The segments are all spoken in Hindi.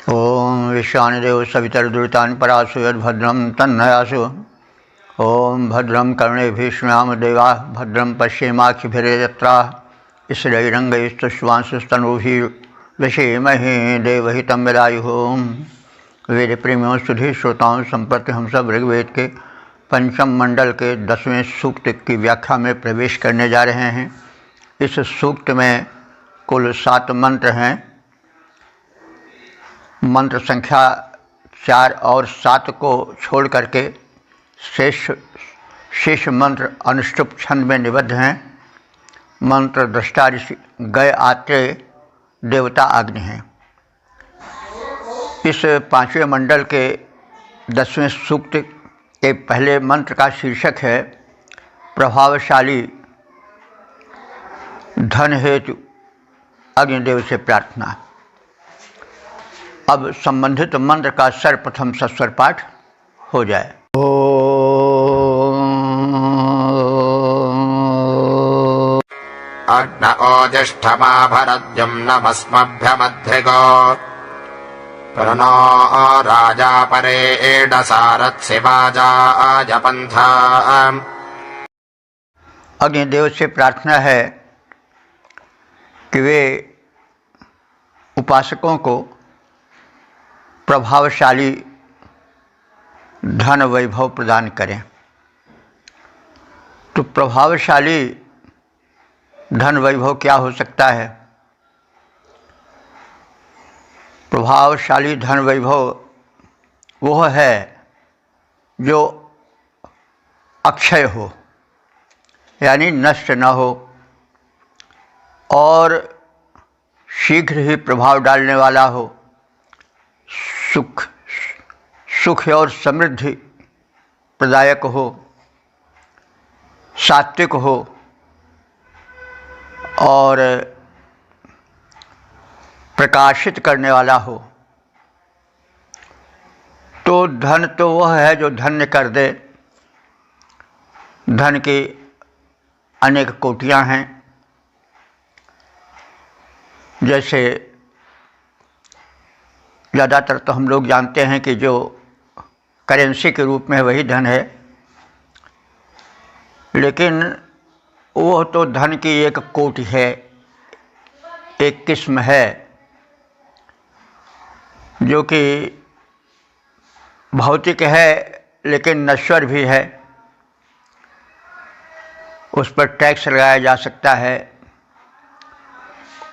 ओम विश्वानिदेव सवितर्दुरितानि परासु यद्भद्रं तन्नयासु। ओम भद्रं कर्णेभिः शृणुयाम देवाः भद्रं पश्येमाक्षिभिर्यजत्राः स्थिरैरङ्गैस्तुष्टुवांसुस्तनूभिः व्यसेमहे देवहितं यदायुः। वेद प्रेमियों सुधी श्रोताओं, संप्रति हम सब ऋग्वेद के पंचम मंडल के 10वें सूक्त की व्याख्या में प्रवेश करने जा रहे हैं। इस सूक्त में कुल 7 मंत्र हैं। मंत्र संख्या 4 और 7 को छोड़ करके शेष मंत्र अनुष्टुप छंद में निबद्ध हैं। मंत्र दृष्टा ऋषि गय आत्रेय देवता अग्नि हैं। इस 5वें मंडल के 10वें सूक्त के पहले मंत्र का शीर्षक है प्रभावशाली धन हेतु अग्निदेव से प्रार्थना। अब संबंधित मंत्र का सर्वप्रथम सस्वर पाठ हो जाए। अग्न ओजिष्ठमाभरद्युं नमस्मभ्यमध्यगो प्रणो राजा परे एडसारत्सिवाजा आजपन्था। अग्निदेव से प्रार्थना है कि वे उपासकों को प्रभावशाली धन वैभव प्रदान करें। तो प्रभावशाली धन वैभव क्या हो सकता है? प्रभावशाली धन वैभव वह है जो अक्षय हो, यानी नष्ट न हो और शीघ्र ही प्रभाव डालने वाला हो, सुख और समृद्धि प्रदायक हो, सात्विक हो और प्रकाशित करने वाला हो। तो धन तो वह है जो धन्य कर दे। धन की अनेक कोटियां हैं। जैसे ज़्यादातर तो हम लोग जानते हैं कि जो करेंसी के रूप में वही धन है, लेकिन वह तो धन की एक कोटि है, एक किस्म है जो कि भौतिक है लेकिन नश्वर भी है। उस पर टैक्स लगाया जा सकता है,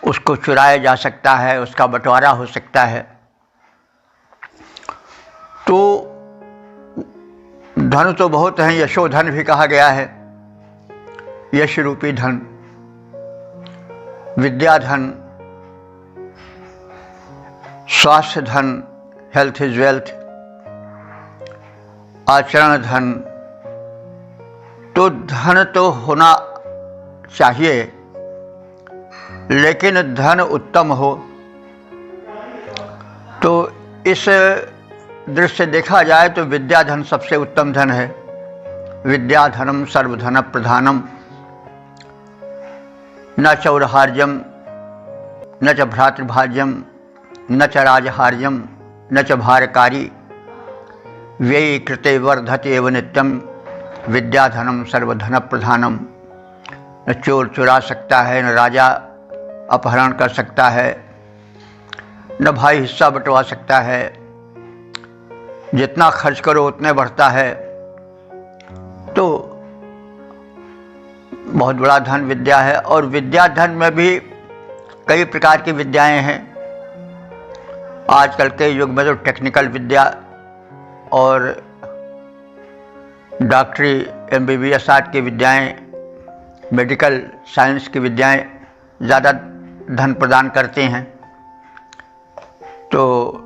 उसको चुराया जा सकता है, उसका बंटवारा हो सकता है। तो धन तो बहुत हैं। यशोधन भी कहा गया है, यश रूपी धन, विद्याधन, स्वास्थ्य धन, हेल्थ इज वेल्थ, आचरण धन। तो धन तो होना चाहिए, लेकिन धन उत्तम हो। तो इस दृश्य देखा जाए तो विद्याधन सबसे उत्तम धन है। विद्याधनम सर्वधन प्रधानम न चौरहार्यम न च भ्रातृभाज्यम न च राजहार्यम न च भारकारी व्ययी कृते वर्धते एव नित्यम विद्याधनम सर्वधन प्रधानम। न चोर चुरा सकता है, न राजा अपहरण कर सकता है, न भाई हिस्सा बंटवा सकता है। जितना खर्च करो उतने बढ़ता है। तो बहुत बड़ा धन विद्या है। और विद्या धन में भी कई प्रकार की विद्याएं हैं। आजकल के युग में तो टेक्निकल विद्या और डॉक्टरी MBBS आर्ट की विद्याएं, मेडिकल साइंस की विद्याएं ज़्यादा धन प्रदान करती हैं। तो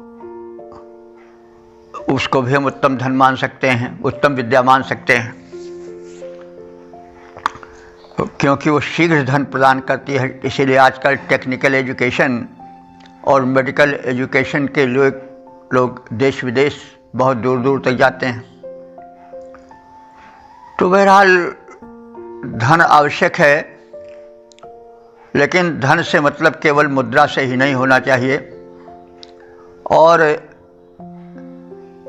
उसको भी हम उत्तम धन मान सकते हैं, उत्तम विद्या मान सकते हैं, क्योंकि वो शीघ्र धन प्रदान करती है। इसीलिए आजकल टेक्निकल एजुकेशन और मेडिकल एजुकेशन के लोग देश विदेश बहुत दूर दूर तक जाते हैं। तो बहरहाल धन आवश्यक है, लेकिन धन से मतलब केवल मुद्रा से ही नहीं होना चाहिए। और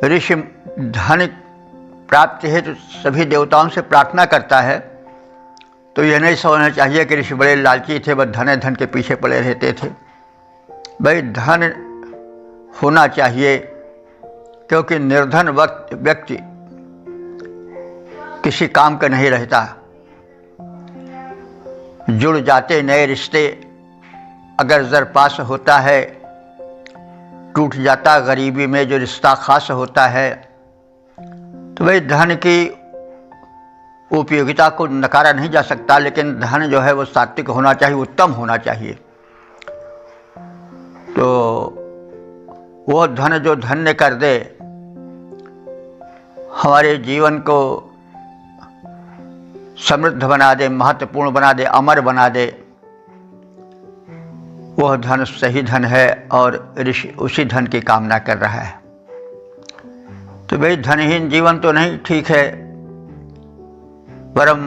ऋषि धन प्राप्त हेतु सभी देवताओं से प्रार्थना करता है, तो यह नहीं समझना चाहिए कि ऋषि बड़े लालची थे, बस धन के पीछे पड़े रहते थे। भाई धन होना चाहिए, क्योंकि निर्धन व्यक्ति किसी काम का नहीं रहता। जुड़ जाते नए रिश्ते, अगर जर पास होता है, टूट जाता गरीबी में जो रिश्ता खास होता है। तो भाई धन की उपयोगिता को नकारा नहीं जा सकता, लेकिन धन जो है वो सात्विक होना चाहिए, उत्तम होना चाहिए। तो वो धन जो धन्य कर दे, हमारे जीवन को समृद्ध बना दे, महत्वपूर्ण बना दे, अमर बना दे, वह धन सही धन है और ऋषि उसी धन की कामना कर रहा है। तो भाई धनहीन जीवन तो नहीं ठीक है। वरम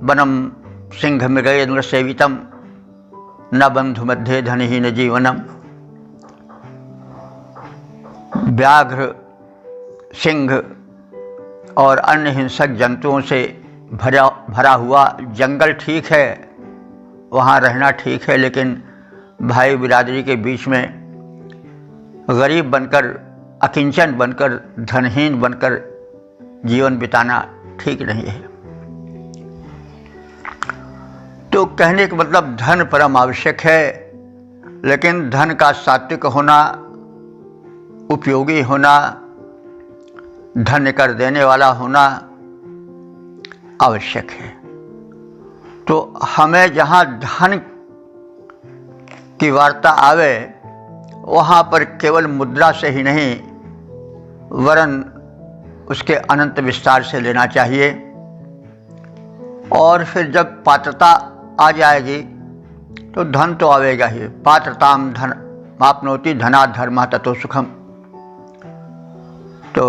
वनम सिंह मृगेन्द्र सेवितम न बंधु मध्य धनहीन जीवनम। व्याघ्र, सिंह और अन्य हिंसक जंतुओं से भरा हुआ जंगल ठीक है, वहाँ रहना ठीक है, लेकिन भाई बिरादरी के बीच में गरीब बनकर, अकिंचन बनकर, धनहीन बनकर जीवन बिताना ठीक नहीं है। तो कहने का मतलब धन परम आवश्यक है, लेकिन धन का सात्विक होना, उपयोगी होना, धन्य कर देने वाला होना आवश्यक है। तो हमें जहाँ धन की वार्ता आवे, वहाँ पर केवल मुद्रा से ही नहीं, वरन उसके अनंत विस्तार से लेना चाहिए। और फिर जब पात्रता आ जाएगी तो धन तो आवेगा ही। पात्रताम धन मापनोति धना धर्म ततो सुखम। तो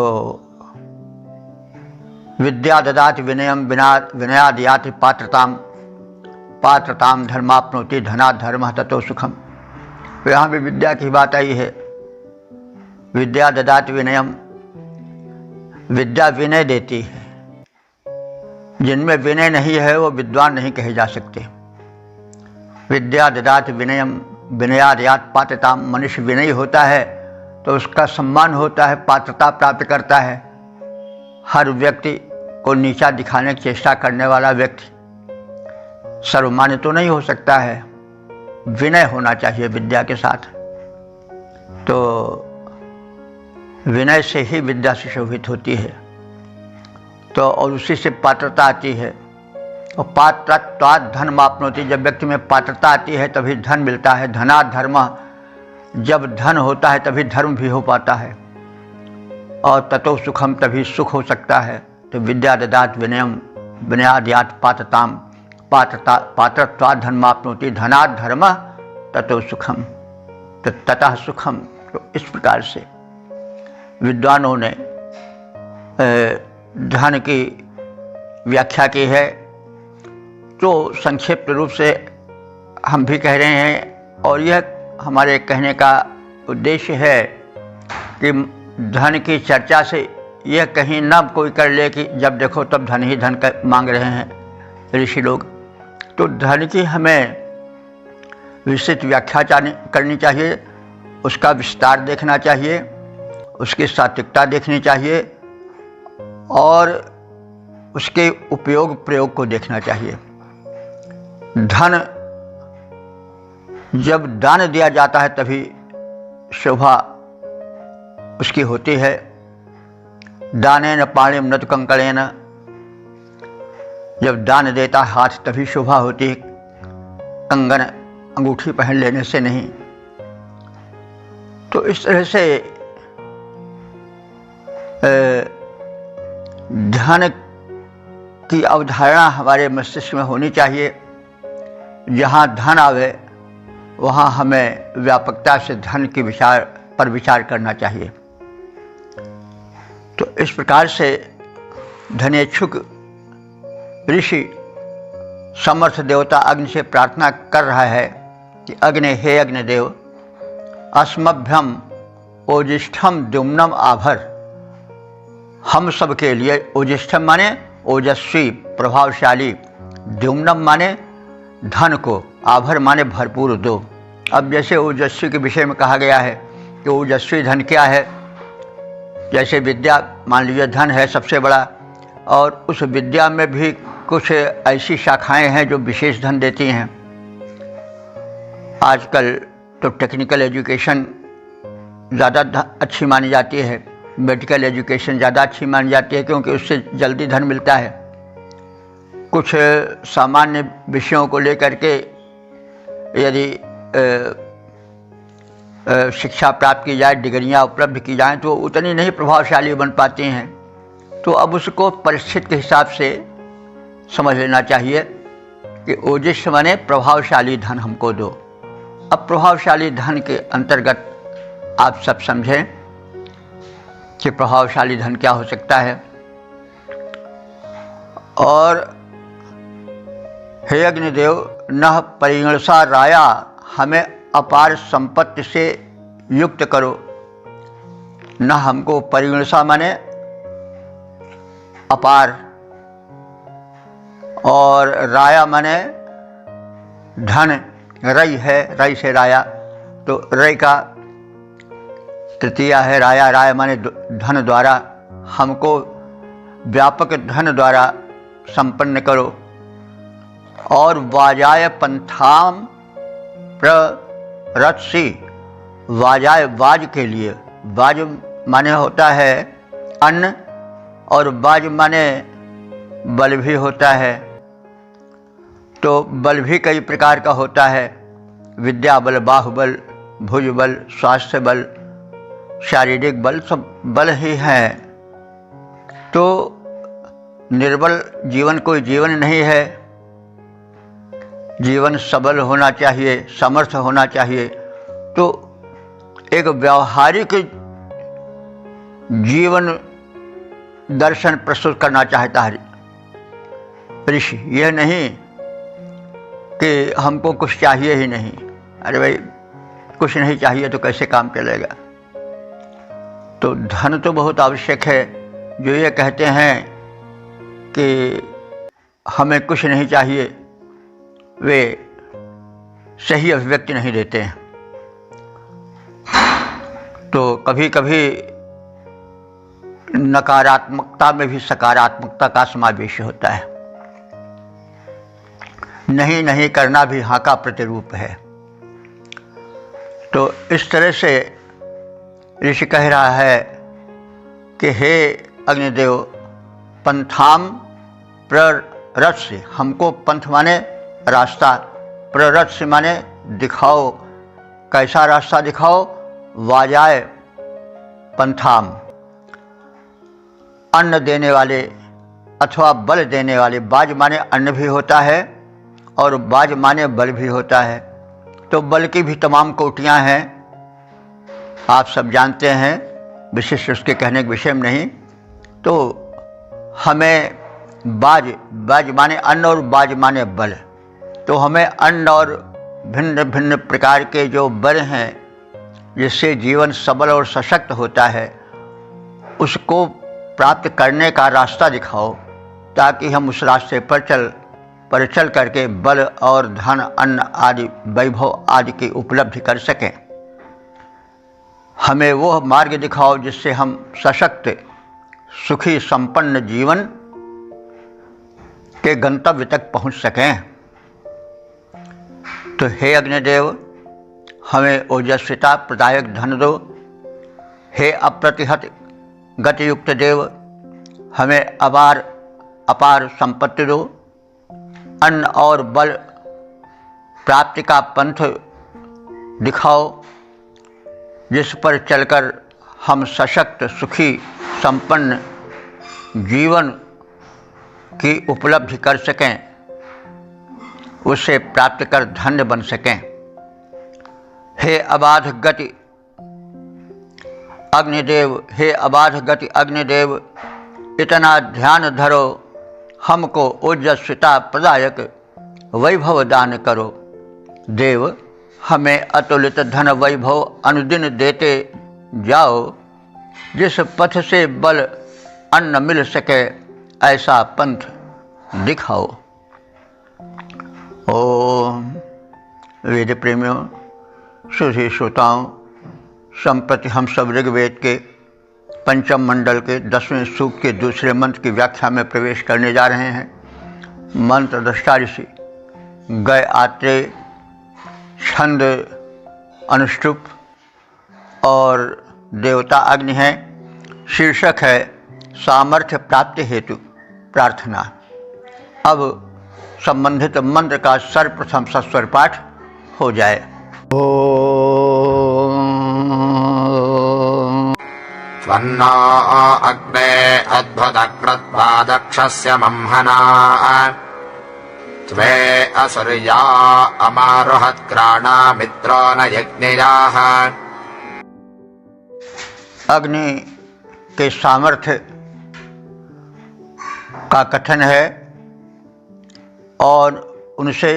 विद्या ददाति विनयम विनयादयाति पात्रताम धर्माप्नोति धना धर्म ततो सुखम। तो यहाँ भी विद्या की बात आई है। विद्या ददाति विनयम, विद्या विनय देती है। जिनमें विनय नहीं है वो विद्वान नहीं कहे जा सकते। विद्या ददाति विनयम विनयादयात पात्रताम। मनुष्य विनयी होता है तो उसका सम्मान होता है, पात्रता प्राप्त करता है। हर व्यक्ति को नीचा दिखाने की चेष्टा करने वाला व्यक्ति सर्वमान्य तो नहीं हो सकता है। विनय होना चाहिए विद्या के साथ। तो विनय से ही विद्या सुशोभित होती है। तो और उसी से पात्रता आती है। और पात्रत्वात् धन मापनोति। जब व्यक्ति में पात्रता आती है तभी धन मिलता है। धना धर्म, जब धन होता है तभी धर्म भी हो पाता है। और ततो सुखम, तभी सुख हो सकता है। तो विद्या ददात विनयम विनयादयात पात्रताम पात्रत्वात् धन मापनोति धनात् धर्म ततो सुखम। तो ततः सुखम। तो इस प्रकार से विद्वानों ने धन की व्याख्या की है। तो संक्षिप्त रूप से हम भी कह रहे हैं, और यह हमारे कहने का उद्देश्य है कि धन की चर्चा से यह कहीं न कोई कर ले कि जब देखो तब धन ही धन मांग रहे हैं ऋषि लोग। तो धन की हमें विस्तृत व्याख्या करनी चाहिए, उसका विस्तार देखना चाहिए, उसकी सात्विकता देखनी चाहिए और उसके उपयोग प्रयोग को देखना चाहिए। धन जब दान दिया जाता है तभी शोभा उसकी होती है। दानेन पाणिम न तु कंकणेन। जब दान देता है हाथ तभी शोभा होती है, कंगन अंगूठी पहन लेने से नहीं। तो इस तरह से धन की अवधारणा हमारे मस्तिष्क में होनी चाहिए। जहाँ धन आवे वहाँ हमें व्यापकता से धन के विचार करना चाहिए। तो इस प्रकार से धनेच्छुक ऋषि समर्थ देवता अग्नि से प्रार्थना कर रहा है कि अग्नि, हे अग्निदेव, अस्मभ्यम ओजिष्ठम द्युम्नम आभर, हम सब के लिए ओजिष्ठम माने ओजस्वी प्रभावशाली, द्युम्नम माने धन को, आभर माने भरपूर दो। अब जैसे ओजस्वी के विषय में कहा गया है कि ओजस्वी धन क्या है, जैसे विद्या मान लीजिए धन है सबसे बड़ा, और उस विद्या में भी कुछ ऐसी शाखाएं हैं जो विशेष धन देती हैं। आजकल तो टेक्निकल एजुकेशन ज़्यादा अच्छी मानी जाती है, मेडिकल एजुकेशन ज़्यादा अच्छी मानी जाती है, क्योंकि उससे जल्दी धन मिलता है। कुछ सामान्य विषयों को लेकर के यदि शिक्षा प्राप्त की जाए, डिग्रियां उपलब्ध की जाएं, तो उतनी नहीं प्रभावशाली बन पाती हैं। तो अब उसको परिस्थिति के हिसाब से समझ लेना चाहिए कि ओजस्वी माने प्रभावशाली धन हमको दो। अब प्रभावशाली धन के अंतर्गत आप सब समझें कि प्रभावशाली धन क्या हो सकता है। और हे अग्निदेव, न परिगणसा राया, हमें अपार संपत्ति से युक्त करो। न हमको परिगणसा माने अपार, और राया माने धन, रई है, रई से राया, तो रई का तृतीया है राया, राय माने धन द्वारा, हमको व्यापक धन द्वारा संपन्न करो। और वाजाय पंथाम प्ररत्सी, वाजाय वाज के लिए, वाज माने होता है अन्न, और वाज माने बल भी होता है। तो बल भी कई प्रकार का होता है, विद्या बल, बाहुबल, भुज बल, स्वास्थ्य बल, शारीरिक बल, सब बल ही हैं। तो निर्बल जीवन कोई जीवन नहीं है, जीवन सबल होना चाहिए, समर्थ होना चाहिए। तो एक व्यावहारिक जीवन दर्शन प्रस्तुत करना चाहता है ऋषि। यह नहीं कि हमको कुछ चाहिए ही नहीं, अरे भाई कुछ नहीं चाहिए तो कैसे काम चलेगा। तो धन तो बहुत आवश्यक है। जो ये कहते हैं कि हमें कुछ नहीं चाहिए, वे सही अभिव्यक्ति नहीं देते हैं। तो कभी कभी नकारात्मकता में भी सकारात्मकता का समावेश होता है। नहीं नहीं करना भी हाँ का प्रतिरूप है। तो इस तरह से ऋषि कह रहा है कि हे अग्निदेव, पंथाम प्ररत्स्य, हमको पंथ माने रास्ता, प्ररत्स्य माने दिखाओ, कैसा रास्ता दिखाओ। वाजाय पंथाम, अन्न देने वाले अथवा बल देने वाले। बाज माने अन्न भी होता है और बाज माने बल भी होता है। तो बल की भी तमाम कोटियां हैं, आप सब जानते हैं, विशिष्ट उसके कहने के विषय में नहीं। तो हमें बाज माने अन्न और बाज माने बल। तो हमें अन्न और भिन्न भिन्न प्रकार के जो बल हैं जिससे जीवन सबल और सशक्त होता है, उसको प्राप्त करने का रास्ता दिखाओ, ताकि हम उस रास्ते पर चल करके बल और धन, अन्न आदि, वैभव आदि की उपलब्धि कर सकें। हमें वो मार्ग दिखाओ जिससे हम सशक्त, सुखी, संपन्न जीवन के गंतव्य तक पहुंच सकें। तो हे अग्निदेव, हमें ओजस्विता प्रदायक धन दो। हे अप्रतिहत गतियुक्त देव, हमें अपार संपत्ति दो। अन्न और बल प्राप्ति का पंथ दिखाओ, जिस पर चलकर हम सशक्त, सुखी, संपन्न जीवन की उपलब्धि कर सकें, उसे प्राप्त कर धन्य बन सकें। हे अबाध गति अग्निदेव, हे अबाध गति अग्निदेव, इतना ध्यान धरो, हमको ओजस्विता प्रदायक वैभव दान करो। देव, हमें अतुलित धन वैभव अनुदिन देते जाओ, जिस पथ से बल अन्न मिल सके ऐसा पंथ दिखाओ। ओम। वेद प्रेमियों, सुधी श्रोताओं, संप्रति हम सब ऋग्वेद के पंचम मंडल के 10वें सूक्त के दूसरे मंत्र की व्याख्या में प्रवेश करने जा रहे हैं। मंत्र दृष्टा ऋषि गय आत्रेय, छंद अनुष्टुप और देवता अग्नि है। शीर्षक है सामर्थ्य प्राप्ति हेतु प्रार्थना। अब संबंधित मंत्र का सर्वप्रथम सस्वर पाठ हो जाए। स्वन्नो अग्ने अद्भुतकृत्वा दक्षस्य मह्मना त्वे असुर्या अमारुहत्क्राणा मित्रो न यज्ञयाः। अग्नि के सामर्थ्य का कथन है और उनसे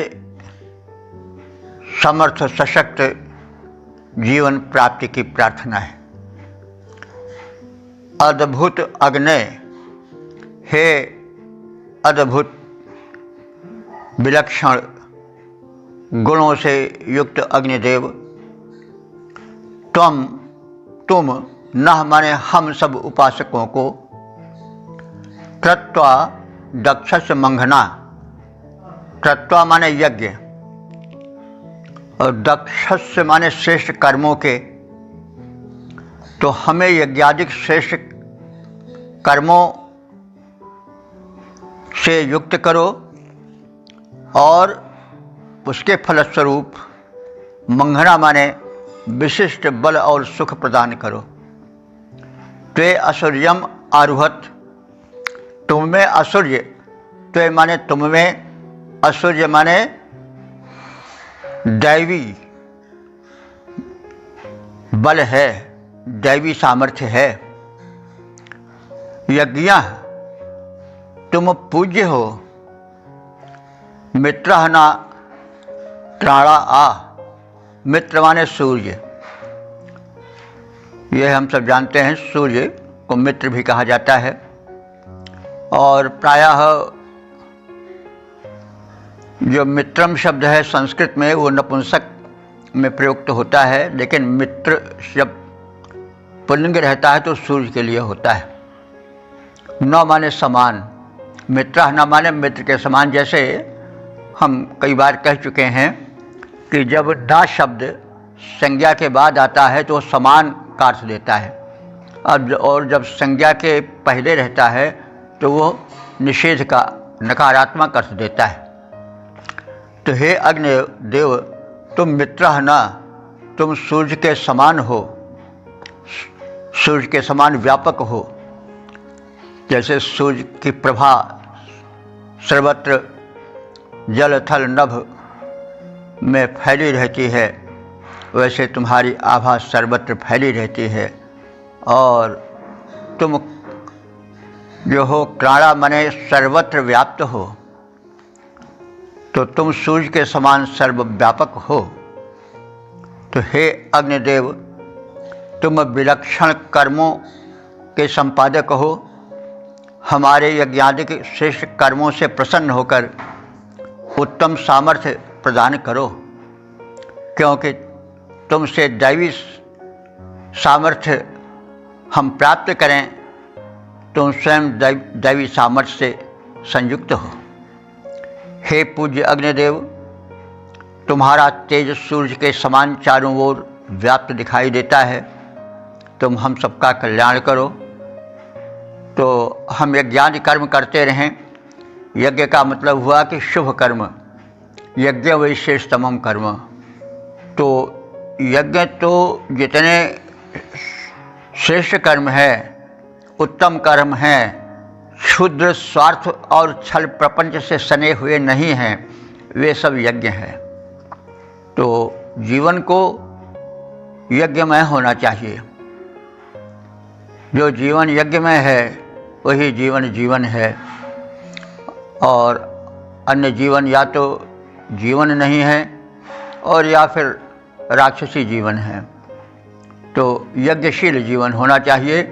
समर्थ सशक्त जीवन प्राप्ति की प्रार्थना है। अद्भुत अग्नि, हे अद्भुत विलक्षण गुणों से युक्त अग्निदेव, तुम न माने हम सब उपासकों को कृत्वा दक्षस्य मंघना, कृत्वा माने यज्ञ और दक्षस्य माने श्रेष्ठ कर्मों के, तो हमें यज्ञादिक श्रेष्ठ कर्मों से युक्त करो और उसके फलस्वरूप मंघना माने विशिष्ट बल और सुख प्रदान करो। त्वे असुर्यम आरुहत, तुम में असुर्य, त्वे माने तुम में, असुर्य माने दैवी बल है, दैवी सामर्थ्य है। यज्ञ, तुम पूज्य हो। मित्र न त्राणा आ, मित्र माने सूर्य। यह हम सब जानते हैं, सूर्य को मित्र भी कहा जाता है और प्रायः जो मित्रम शब्द है संस्कृत में वो नपुंसक में प्रयुक्त होता है, लेकिन मित्र जब पुल्लिंग रहता है तो सूर्य के लिए होता है। न माने समान, मित्र न माने मित्र के समान। जैसे हम कई बार कह चुके हैं कि जब ना शब्द संज्ञा के बाद आता है तो समान का अर्थ देता है, अब और जब संज्ञा के पहले रहता है तो वो निषेध का नकारात्मक अर्थ देता है। तो हे अग्निदेव, तुम मित्र न, तुम सूर्य के समान हो, सूर्य के समान व्यापक हो। जैसे सूर्य की प्रभा सर्वत्र जल थल नभ में फैली रहती है, वैसे तुम्हारी आभा सर्वत्र फैली रहती है और तुम जो हो प्राणा मने सर्वत्र व्याप्त हो, तो तुम सूर्य के समान सर्वव्यापक हो। तो हे अग्निदेव, तुम विलक्षण कर्मों के संपादक हो, हमारे यज्ञादिक श्रेष्ठ कर्मों से प्रसन्न होकर उत्तम सामर्थ्य प्रदान करो, क्योंकि तुमसे दैवी सामर्थ्य हम प्राप्त करें, तुम स्वयं दैवी सामर्थ्य से संयुक्त हो। हे पूज्य अग्निदेव, तुम्हारा तेज सूर्य के समान चारों ओर व्याप्त दिखाई देता है, तुम हम सबका कल्याण करो। तो हम यज्ञादि कर्म करते रहें। यज्ञ का मतलब हुआ कि शुभ कर्म, यज्ञ वैशेषतमम कर्म। तो यज्ञ तो जितने श्रेष्ठ कर्म है, उत्तम कर्म हैं, क्षुद्र स्वार्थ और छल प्रपंच से सने हुए नहीं हैं, वे सब यज्ञ हैं। तो जीवन को यज्ञमय होना चाहिए। जो जीवन यज्ञमय है वही जीवन है, और अन्य जीवन या तो जीवन नहीं है और या फिर राक्षसी जीवन है। तो यज्ञशील जीवन होना चाहिए।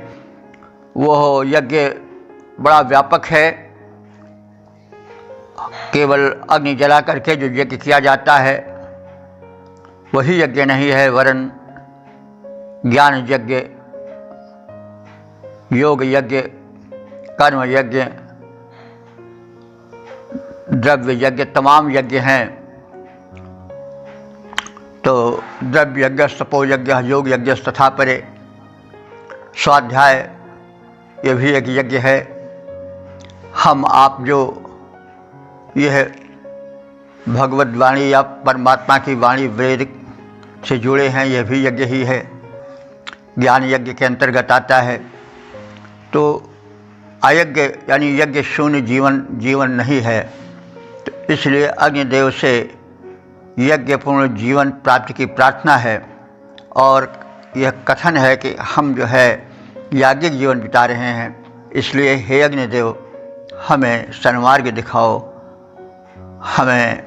वो यज्ञ बड़ा व्यापक है, केवल अग्नि जला करके जो यज्ञ किया जाता है वही यज्ञ नहीं है, वरन ज्ञान यज्ञ, योग यज्ञ, कर्म यज्ञ, द्रव्य यज्ञ, तमाम यज्ञ हैं। तो द्रव्य यज्ञ, तपो यज्ञ, योग यज्ञ तथा परे, स्वाध्याय ये भी एक यज्ञ है। हम आप जो यह भगवत वाणी या परमात्मा की वाणी वेद से जुड़े हैं, यह भी यज्ञ ही है, ज्ञान यज्ञ के अंतर्गत आता है। तो अयज्ञ यानी यज्ञ शून्य जीवन नहीं है। तो इसलिए अग्निदेव से यज्ञपूर्ण जीवन प्राप्ति की प्रार्थना है। और यह कथन है कि हम जो है याज्ञिक जीवन बिता रहे हैं, इसलिए हे अग्निदेव हमें सन्मार्ग दिखाओ, हमें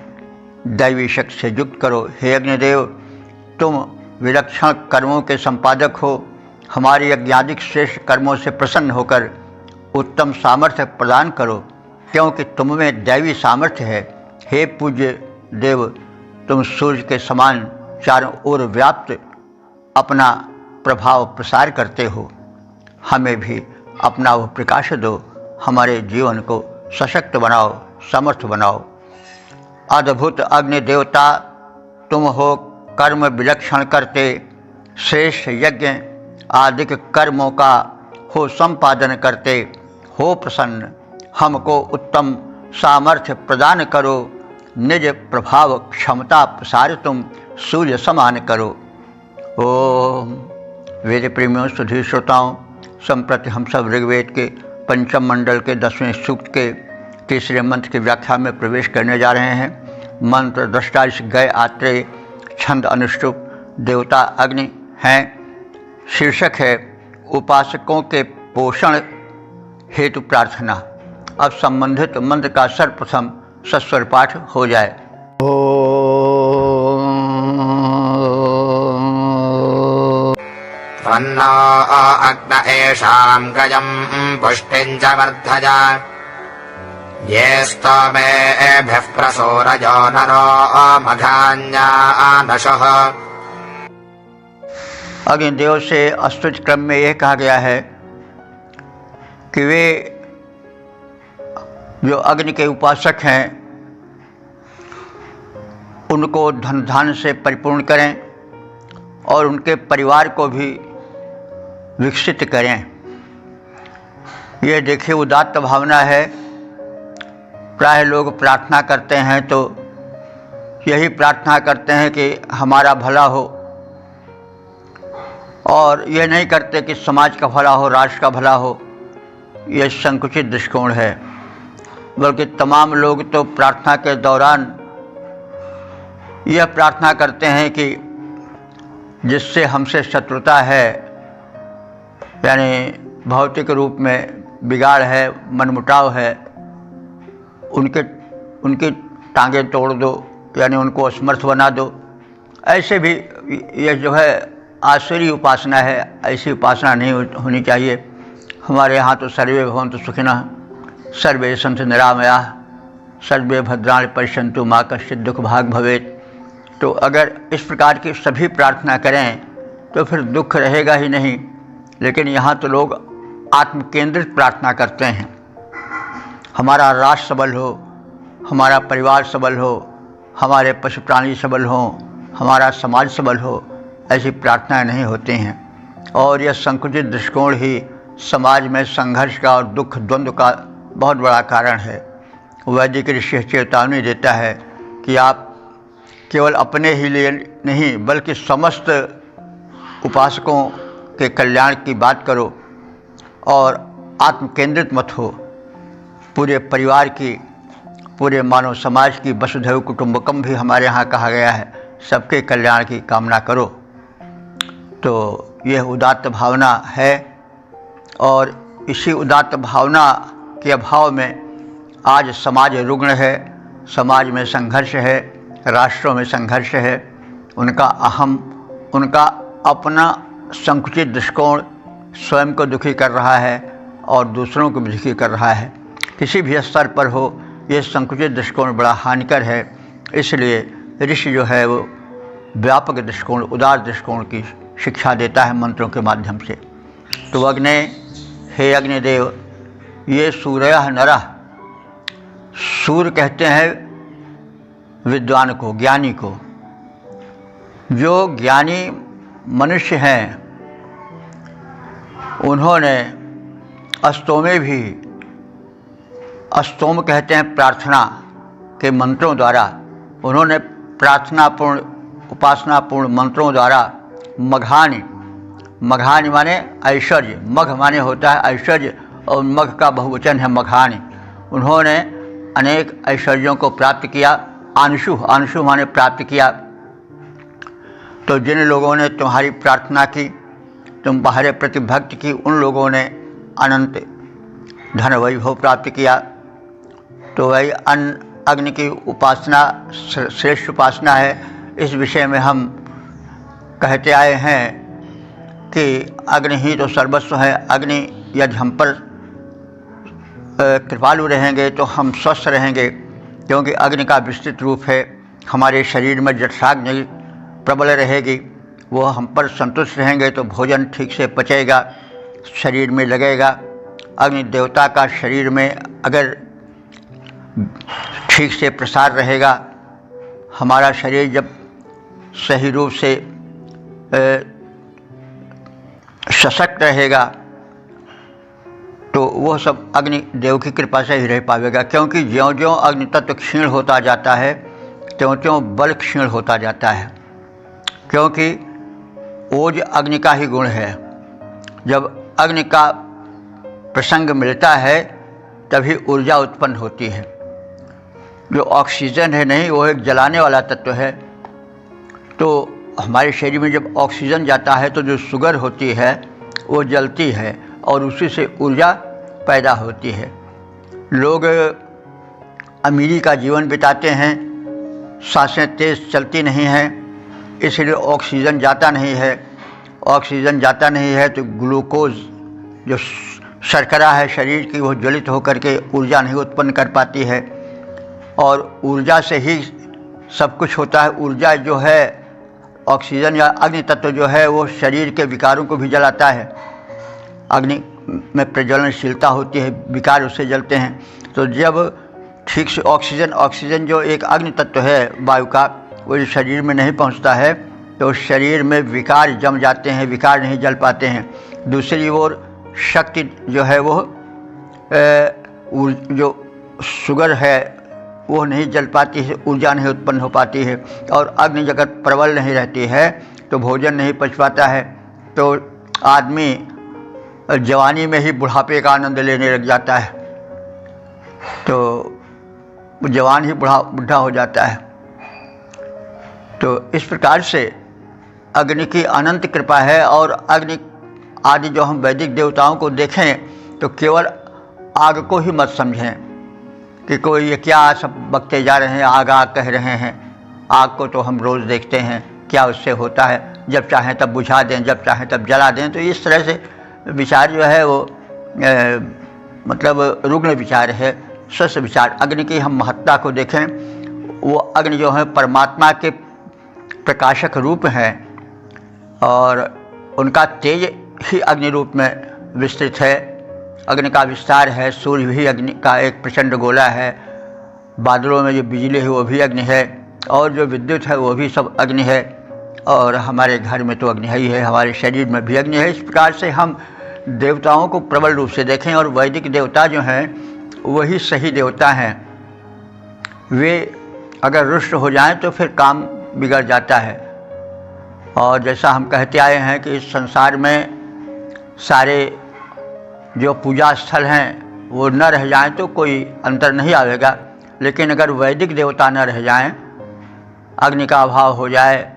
दैवी शक्ति से युक्त करो। हे अग्निदेव तुम विलक्षण कर्मों के संपादक हो, हमारे यज्ञादिक श्रेष्ठ कर्मों से प्रसन्न होकर उत्तम सामर्थ्य प्रदान करो, क्योंकि तुम में दैवी सामर्थ्य है। हे पूज्य देव, तुम सूर्य के समान चारों ओर व्याप्त अपना प्रभाव प्रसार करते हो, हमें भी अपना वो प्रकाश दो, हमारे जीवन को सशक्त बनाओ, समर्थ बनाओ। अद्भुत अग्नि देवता तुम हो, कर्म विलक्षण करते, श्रेष्ठ यज्ञ आदिक कर्मों का हो संपादन करते, हो प्रसन्न, हमको उत्तम सामर्थ्य प्रदान करो, निज प्रभाव क्षमता प्रसार तुम सूर्य समान करो। ओम। वेद प्रेमियों, सुधी श्रोताओं, संप्रति हम सब ऋग्वेद के पंचम मंडल के 10वें सूक्त के तीसरे मंत्र की व्याख्या में प्रवेश करने जा रहे हैं। मंत्र दृष्टा इस गय आत्रेय, छंद अनुष्टुप, देवता अग्नि हैं। शीर्षक है उपासकों के पोषण हेतु प्रार्थना। अब संबंधित मंत्र का सर्वप्रथम सस्वर पाठ हो जाए। तन्नो अग्न एषां गजं पुष्टिं च वर्धय, ये स्तमेभिः प्रसूरयो नरो मघान्यानशः। अग्निदेव से स्तुति क्रम में यह कहा गया है कि वे जो अग्नि के उपासक हैं उनको धन धान्य से परिपूर्ण करें और उनके परिवार को भी विकसित करें। ये देखिए उदात्त भावना है। प्राय लोग प्रार्थना करते हैं तो यही प्रार्थना करते हैं कि हमारा भला हो, और यह नहीं करते कि समाज का भला हो, राष्ट्र का भला हो। यह संकुचित दृष्टिकोण है। बल्कि तमाम लोग तो प्रार्थना के दौरान यह प्रार्थना करते हैं कि जिससे हमसे शत्रुता है, यानी भौतिक रूप में बिगाड़ है, मनमुटाव है, उनकी टांगें तोड़ दो, यानी उनको असमर्थ बना दो। ऐसे भी यह जो है आसुरी उपासना है। ऐसी उपासना नहीं होनी चाहिए। हमारे यहाँ तो सर्वे भवन्तु सुखिनः, सर्वे सन्तु निरामयाः, सर्वे भद्राणि पश्यन्तु मा कश्चित् दुःख भाग् भवेत्। तो अगर इस प्रकार की सभी प्रार्थना करें तो फिर दुख रहेगा ही नहीं। लेकिन यहाँ तो लोग आत्म केंद्रित प्रार्थना करते हैं, हमारा राष्ट्र सबल हो, हमारा परिवार सबल हो, हमारे पशु प्राणी सबल हों, हमारा समाज सबल हो। ऐसी प्रार्थनाएं नहीं होती हैं। और यह संकुचित दृष्टिकोण ही समाज में संघर्ष का और दुख द्वंद्व का बहुत बड़ा कारण है। वैदिक ऋषि चेतावनी देता है कि आप केवल अपने ही लिए नहीं बल्कि समस्त उपासकों के कल्याण की बात करो और आत्म केंद्रित मत हो। पूरे परिवार की, पूरे मानव समाज की, वसुधैव कुटुंबकम भी हमारे यहाँ कहा गया है, सबके कल्याण की कामना करो। तो यह उदात्त भावना है। और इसी उदात्त भावना के अभाव में आज समाज रुग्ण है, समाज में संघर्ष है, राष्ट्रों में संघर्ष है। उनका अहम, उनका अपना संकुचित दृष्टिकोण स्वयं को दुखी कर रहा है और दूसरों को भी दुखी कर रहा है। किसी भी स्तर पर हो, ये संकुचित दृष्टिकोण बड़ा हानिकर है। इसलिए ऋषि जो है वो व्यापक दृष्टिकोण, उदार दृष्टिकोण की शिक्षा देता है मंत्रों के माध्यम से। तो अग्ने, हे अग्निदेव, ये सूर्यः नरः, सूर्य कहते हैं विद्वान को, ज्ञानी को। जो ज्ञानी मनुष्य हैं उन्होंने अस्तोमें भी, अस्तोम कहते हैं प्रार्थना के मंत्रों द्वारा, उन्होंने प्रार्थनापूर्ण, उपासनापूर्ण मंत्रों द्वारा मघानि, मघानि माने ऐश्वर्य, मघ माने होता है ऐश्वर्य और मघ का बहुवचन है मघानि। उन्होंने अनेक ऐश्वर्यों को प्राप्त किया। आंशु, आंशु माने प्राप्त किया। तो जिन लोगों ने तुम्हारी प्रार्थना की, तुम्हारे प्रति भक्ति की, उन लोगों ने अनंत धन वैभव प्राप्त किया। तो वही अग्नि की उपासना श्रेष्ठ उपासना है। इस विषय में हम कहते आए हैं कि अग्नि ही तो सर्वस्व है। अग्नि यदि हम पर कृपालु रहेंगे तो हम स्वस्थ रहेंगे, क्योंकि अग्नि का विस्तृत रूप है। हमारे शरीर में जठराग्नि प्रबल रहेगी, वो हम पर संतुष्ट रहेंगे तो भोजन ठीक से पचेगा, शरीर में लगेगा। अग्नि देवता का शरीर में अगर ठीक से प्रसार रहेगा, हमारा शरीर जब सही रूप से सशक्त रहेगा तो वह सब अग्नि देव की कृपा से ही रह पाएगा। क्योंकि ज्यों ज्यों अग्नि तत्व क्षीण होता जाता है त्यों त्यों बल क्षीण होता जाता है, क्योंकि ओज अग्नि का ही गुण है। जब अग्नि का प्रसंग मिलता है तभी ऊर्जा उत्पन्न होती है। जो ऑक्सीजन है नहीं, वो एक जलाने वाला तत्व है। तो हमारे शरीर में जब ऑक्सीजन जाता है तो जो शुगर होती है वो जलती है और उसी से ऊर्जा पैदा होती है। लोग अमीरी का जीवन बिताते हैं, सांसें तेज़ चलती नहीं हैं, इसलिए ऑक्सीजन जाता नहीं है। ऑक्सीजन जाता नहीं है तो ग्लूकोज जो शर्करा है शरीर की, वो ज्वलित होकर के ऊर्जा नहीं उत्पन्न कर पाती है। और ऊर्जा से ही सब कुछ होता है। ऊर्जा जो है, ऑक्सीजन या अग्नि तत्व जो है, वो शरीर के विकारों को भी जलाता है। अग्नि में प्रज्वलनशीलता होती है, विकार उससे जलते हैं। तो जब ठीक से ऑक्सीजन जो एक अग्नि तत्व है वायु का, वो शरीर में नहीं पहुंचता है तो शरीर में विकार जम जाते हैं, विकार नहीं जल पाते हैं। दूसरी ओर शक्ति जो है वो जो शुगर है वो नहीं जल पाती है, ऊर्जा नहीं उत्पन्न हो पाती है। और अग्नि जगत प्रबल नहीं रहती है तो भोजन नहीं पच पाता है। तो आदमी जवानी में ही बुढ़ापे का आनंद लेने लग जाता है, तो जवान ही बुढ़ा हो जाता है। तो इस प्रकार से अग्नि की अनंत कृपा है। और अग्नि आदि जो हम वैदिक देवताओं को देखें तो केवल आग को ही मत समझें कि कोई ये क्या सब बकते जा रहे हैं, आग आग कह रहे हैं। आग को तो हम रोज़ देखते हैं, क्या उससे होता है, जब चाहें तब बुझा दें, जब चाहें तब जला दें। तो इस तरह से विचार जो है वो मतलब रुग्ण विचार है, स्वस्थ विचार। अग्नि की हम महत्ता को देखें, वो अग्नि जो है परमात्मा के प्रकाशक रूप हैं और उनका तेज ही अग्नि रूप में विस्तृत है। अग्नि का विस्तार है। सूर्य भी अग्नि का एक प्रचंड गोला है। बादलों में जो बिजली है वो भी अग्नि है, और जो विद्युत है वो भी सब अग्नि है। और हमारे घर में तो अग्नि ही है, हमारे शरीर में भी अग्नि है। इस प्रकार से हम देवताओं को प्रबल रूप से देखें। और वैदिक देवता जो हैं वही सही देवता हैं। वे अगर रुष्ट हो जाएं तो फिर काम बिगड़ जाता है। और जैसा हम कहते आए हैं कि इस संसार में सारे जो पूजा स्थल हैं वो न रह जाएं तो कोई अंतर नहीं आवेगा। लेकिन अगर वैदिक देवता न रह जाएं, अग्नि का अभाव हो जाए,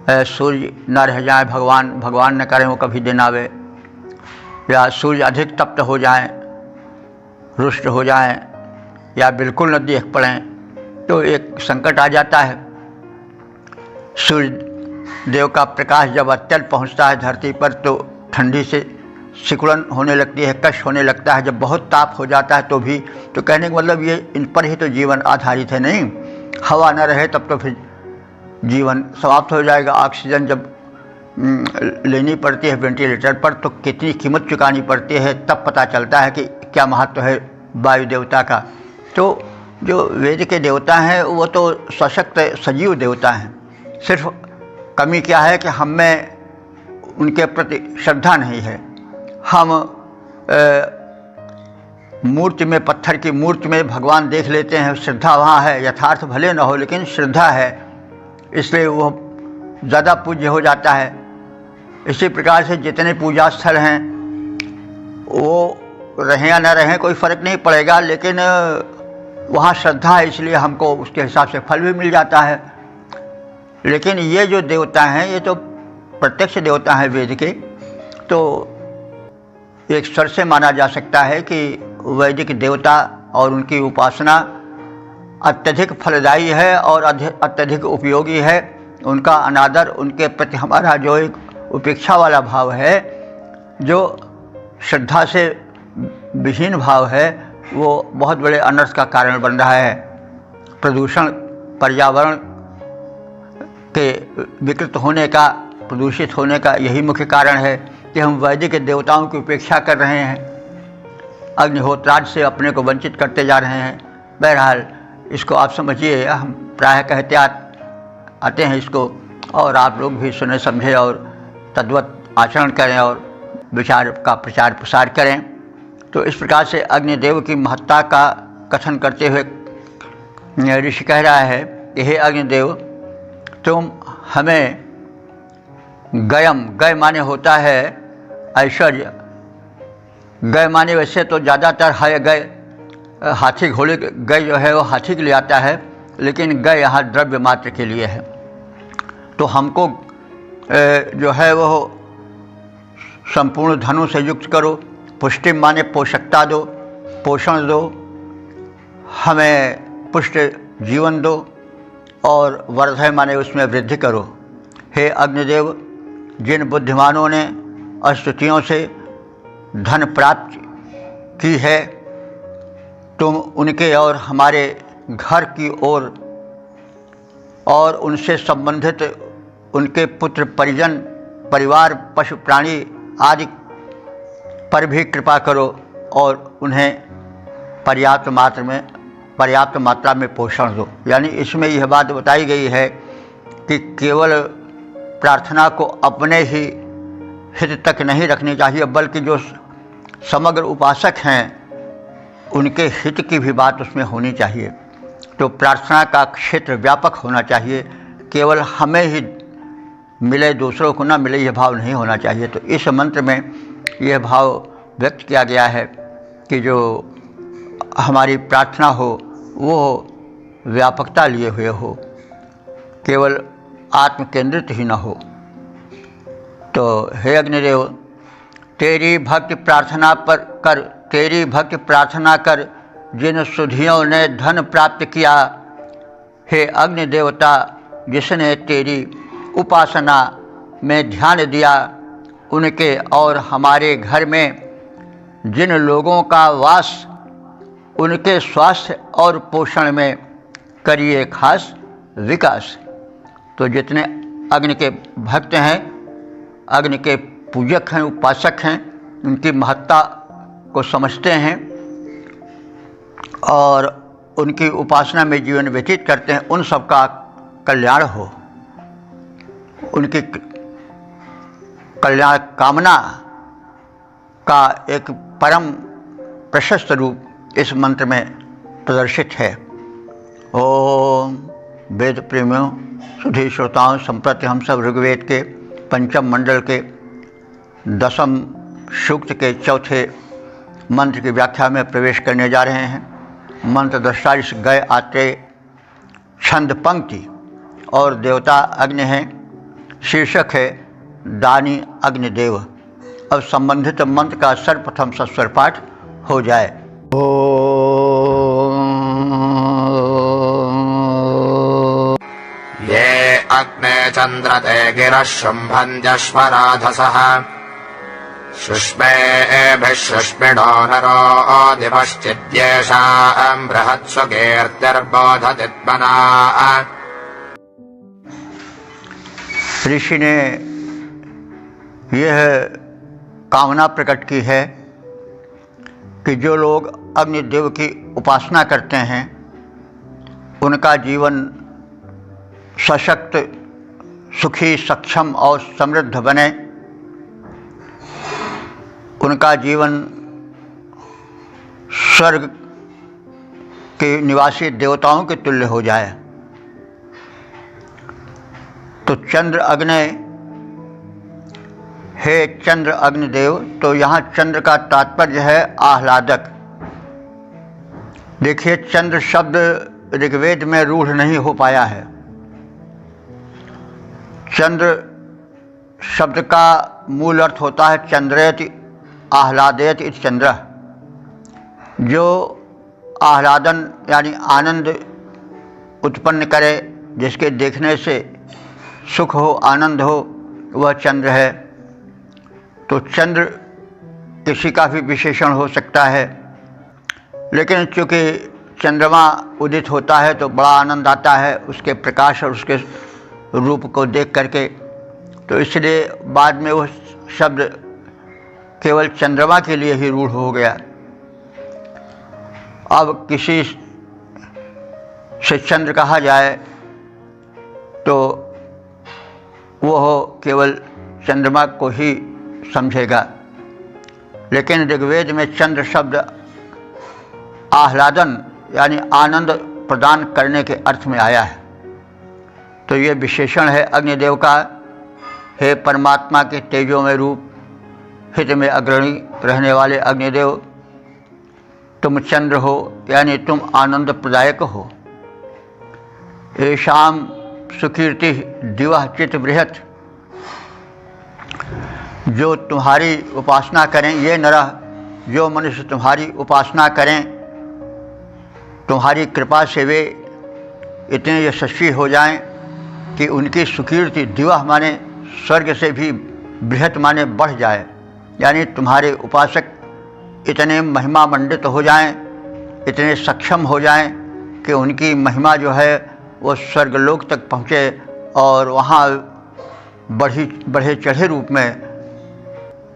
सूर्य न रह जाए, भगवान न करें वो कभी दिन आवे, या सूर्य अधिक तप्त हो जाएं, रुष्ट हो जाएं, या बिल्कुल न देख पड़ें, तो एक संकट आ जाता है। सूर्य देव का प्रकाश जब अत्यंत पहुंचता है धरती पर तो ठंडी से सिकुड़न होने लगती है, कष्ट होने लगता है। जब बहुत ताप हो जाता है तो भी, तो कहने का मतलब ये इन पर ही तो जीवन आधारित है। नहीं, हवा न रहे तब तो फिर जीवन समाप्त हो जाएगा। ऑक्सीजन जब लेनी पड़ती है वेंटिलेटर पर तो कितनी कीमत चुकानी पड़ती है, तब पता चलता है कि क्या महत्व है वायु देवता का। तो जो वेद के देवता हैं वो तो सशक्त सजीव देवता हैं। सिर्फ कमी क्या है कि हम में उनके प्रति श्रद्धा नहीं है। हम मूर्ति में, पत्थर की मूर्ति में भगवान देख लेते हैं, श्रद्धा वहाँ है, यथार्थ भले न हो लेकिन श्रद्धा है, इसलिए वो ज़्यादा पूज्य हो जाता है। इसी प्रकार से जितने पूजा स्थल हैं वो रहें या न रहें कोई फ़र्क नहीं पड़ेगा, लेकिन वहाँ श्रद्धा है इसलिए हमको उसके हिसाब से फल भी मिल जाता है। लेकिन ये जो देवता हैं ये तो प्रत्यक्ष देवता हैं वेद के, तो एक स्तर से माना जा सकता है कि वैदिक देवता और उनकी उपासना अत्यधिक फलदायी है और अत्यधिक उपयोगी है। उनका अनादर, उनके प्रति हमारा जो एक उपेक्षा वाला भाव है, जो श्रद्धा से विहीन भाव है, वो बहुत बड़े अनर्थ का कारण बन रहा है। प्रदूषण, पर्यावरण के विकृत होने का, प्रदूषित होने का यही मुख्य कारण है कि हम वैदिक देवताओं की उपेक्षा कर रहे हैं, अग्निहोत्रादि से अपने को वंचित करते जा रहे हैं। बहरहाल इसको आप समझिए, हम प्रायः कहते आते हैं इसको, और आप लोग भी सुने समझे और तद्वत आचरण करें और विचार का प्रचार प्रसार करें। तो इस प्रकार से अग्निदेव की महत्ता का कथन करते हुए ऋषि कह रहा है कि हे अग्निदेव, तुम हमें गयम, गय माने होता है ऐश्वर्य, गय माने वैसे तो ज़्यादातर है गय, हाथी घोड़े, गय जो है वो हाथी के लिए आता है, लेकिन गय यहाँ द्रव्य मात्र के लिए है। तो हमको जो है वो संपूर्ण धनों से युक्त करो, पुष्टि माने पोषकता दो, पोषण दो, हमें पुष्ट जीवन दो, और वर्धय माने उसमें वृद्धि करो। हे अग्निदेव, जिन बुद्धिमानों ने स्तुतियों से धन प्राप्त की है, तुम उनके और हमारे घर की ओर और उनसे संबंधित उनके पुत्र परिजन, परिवार, पशु प्राणी आदि पर भी कृपा करो और उन्हें पर्याप्त मात्रा में पोषण दो। यानी इसमें यह बात बताई गई है कि केवल प्रार्थना को अपने ही हित तक नहीं रखनी चाहिए, बल्कि जो समग्र उपासक हैं उनके हित की भी बात उसमें होनी चाहिए। तो प्रार्थना का क्षेत्र व्यापक होना चाहिए, केवल हमें ही मिले दूसरों को ना मिले यह भाव नहीं होना चाहिए। तो इस मंत्र में यह भाव व्यक्त किया गया है कि जो हमारी प्रार्थना हो वो व्यापकता लिए हुए हो, केवल आत्म केंद्रित ही न हो। तो हे अग्निदेव, तेरी भक्ति प्रार्थना कर जिन सुधियों ने धन प्राप्त किया, हे अग्नि देवता, जिसने तेरी उपासना में ध्यान दिया, उनके और हमारे घर में जिन लोगों का वास, उनके स्वास्थ्य और पोषण में करिए खास विकास। तो जितने अग्नि के भक्त हैं, अग्नि के पूजक हैं, उपासक हैं, उनकी महत्ता को समझते हैं और उनकी उपासना में जीवन व्यतीत करते हैं, उन सब का कल्याण हो, उनकी कल्याण कामना का एक परम प्रशस्त रूप इस मंत्र में प्रदर्शित है। ओम वेद प्रेमियों, सुधी श्रोताओं, संप्रति हम सब ऋग्वेद के पंचम मंडल के 10वें सूक्त के चौथे मंत्र की व्याख्या में प्रवेश करने जा रहे हैं। मंत्र दृष्टा इस गए आते छंद पंक्ति और देवता अग्नि है, शीर्षक है दानी अग्निदेव। अब संबंधित मंत्र का सर्वप्रथम सस्वर पाठ हो जाए। ये अग्ने चन्द्र ते गिरः शुम्भन्त्यश्वराधसः शुष्मेभिः शुष्मिणो नरो दिवश्चिद्येषाम् बृहत्सु कीर्तिर्बोधतित्मना। ऋषि ने यह कामना प्रकट की है कि जो लोग अग्निदेव की उपासना करते हैं उनका जीवन सशक्त, सुखी, सक्षम और समृद्ध बने, उनका जीवन स्वर्ग के निवासी देवताओं के तुल्य हो जाए। तो चंद्र अग्नि, हे चंद्र अग्निदेव, तो यहाँ चंद्र का तात्पर्य है आह्लादक। देखिए, चंद्र शब्द ऋग्वेद में रूढ़ नहीं हो पाया है। चंद्र शब्द का मूल अर्थ होता है चंद्रेति आह्लादेति इति चंद्र, जो आह्लादन यानी आनंद उत्पन्न करे, जिसके देखने से सुख हो, आनंद हो, वह चंद्र है। तो चंद्र किसी का भी विशेषण हो सकता है, लेकिन चूँकि चंद्रमा उदित होता है तो बड़ा आनंद आता है उसके प्रकाश और उसके रूप को देख करके, तो इसलिए बाद में वो शब्द केवल चंद्रमा के लिए ही रूढ़ हो गया। अब किसी से चंद्र कहा जाए तो वो केवल चंद्रमा को ही समझेगा, लेकिन ऋग्वेद में चंद्र शब्द आह्लादन यानी आनंद प्रदान करने के अर्थ में आया है। तो ये विशेषण है अग्निदेव का। हे परमात्मा के तेजों में रूप, हित में अग्रणी रहने वाले अग्निदेव, तुम चंद्र हो यानी तुम आनंद प्रदायक हो। येषाम सुकीर्ति दिवः चित बृहत्, जो तुम्हारी उपासना करें, ये नरः, जो मनुष्य तुम्हारी उपासना करें, तुम्हारी कृपा से वे इतने यशस्वी हो जाएं कि उनकी सुकीर्ति, दिवः माने स्वर्ग से भी बृहत् माने बढ़ जाए, यानी तुम्हारे उपासक इतने महिमा मंडित हो जाएं, इतने सक्षम हो जाएं कि उनकी महिमा जो है वो स्वर्गलोक तक पहुँचे और वहाँ बढ़े चढ़े रूप में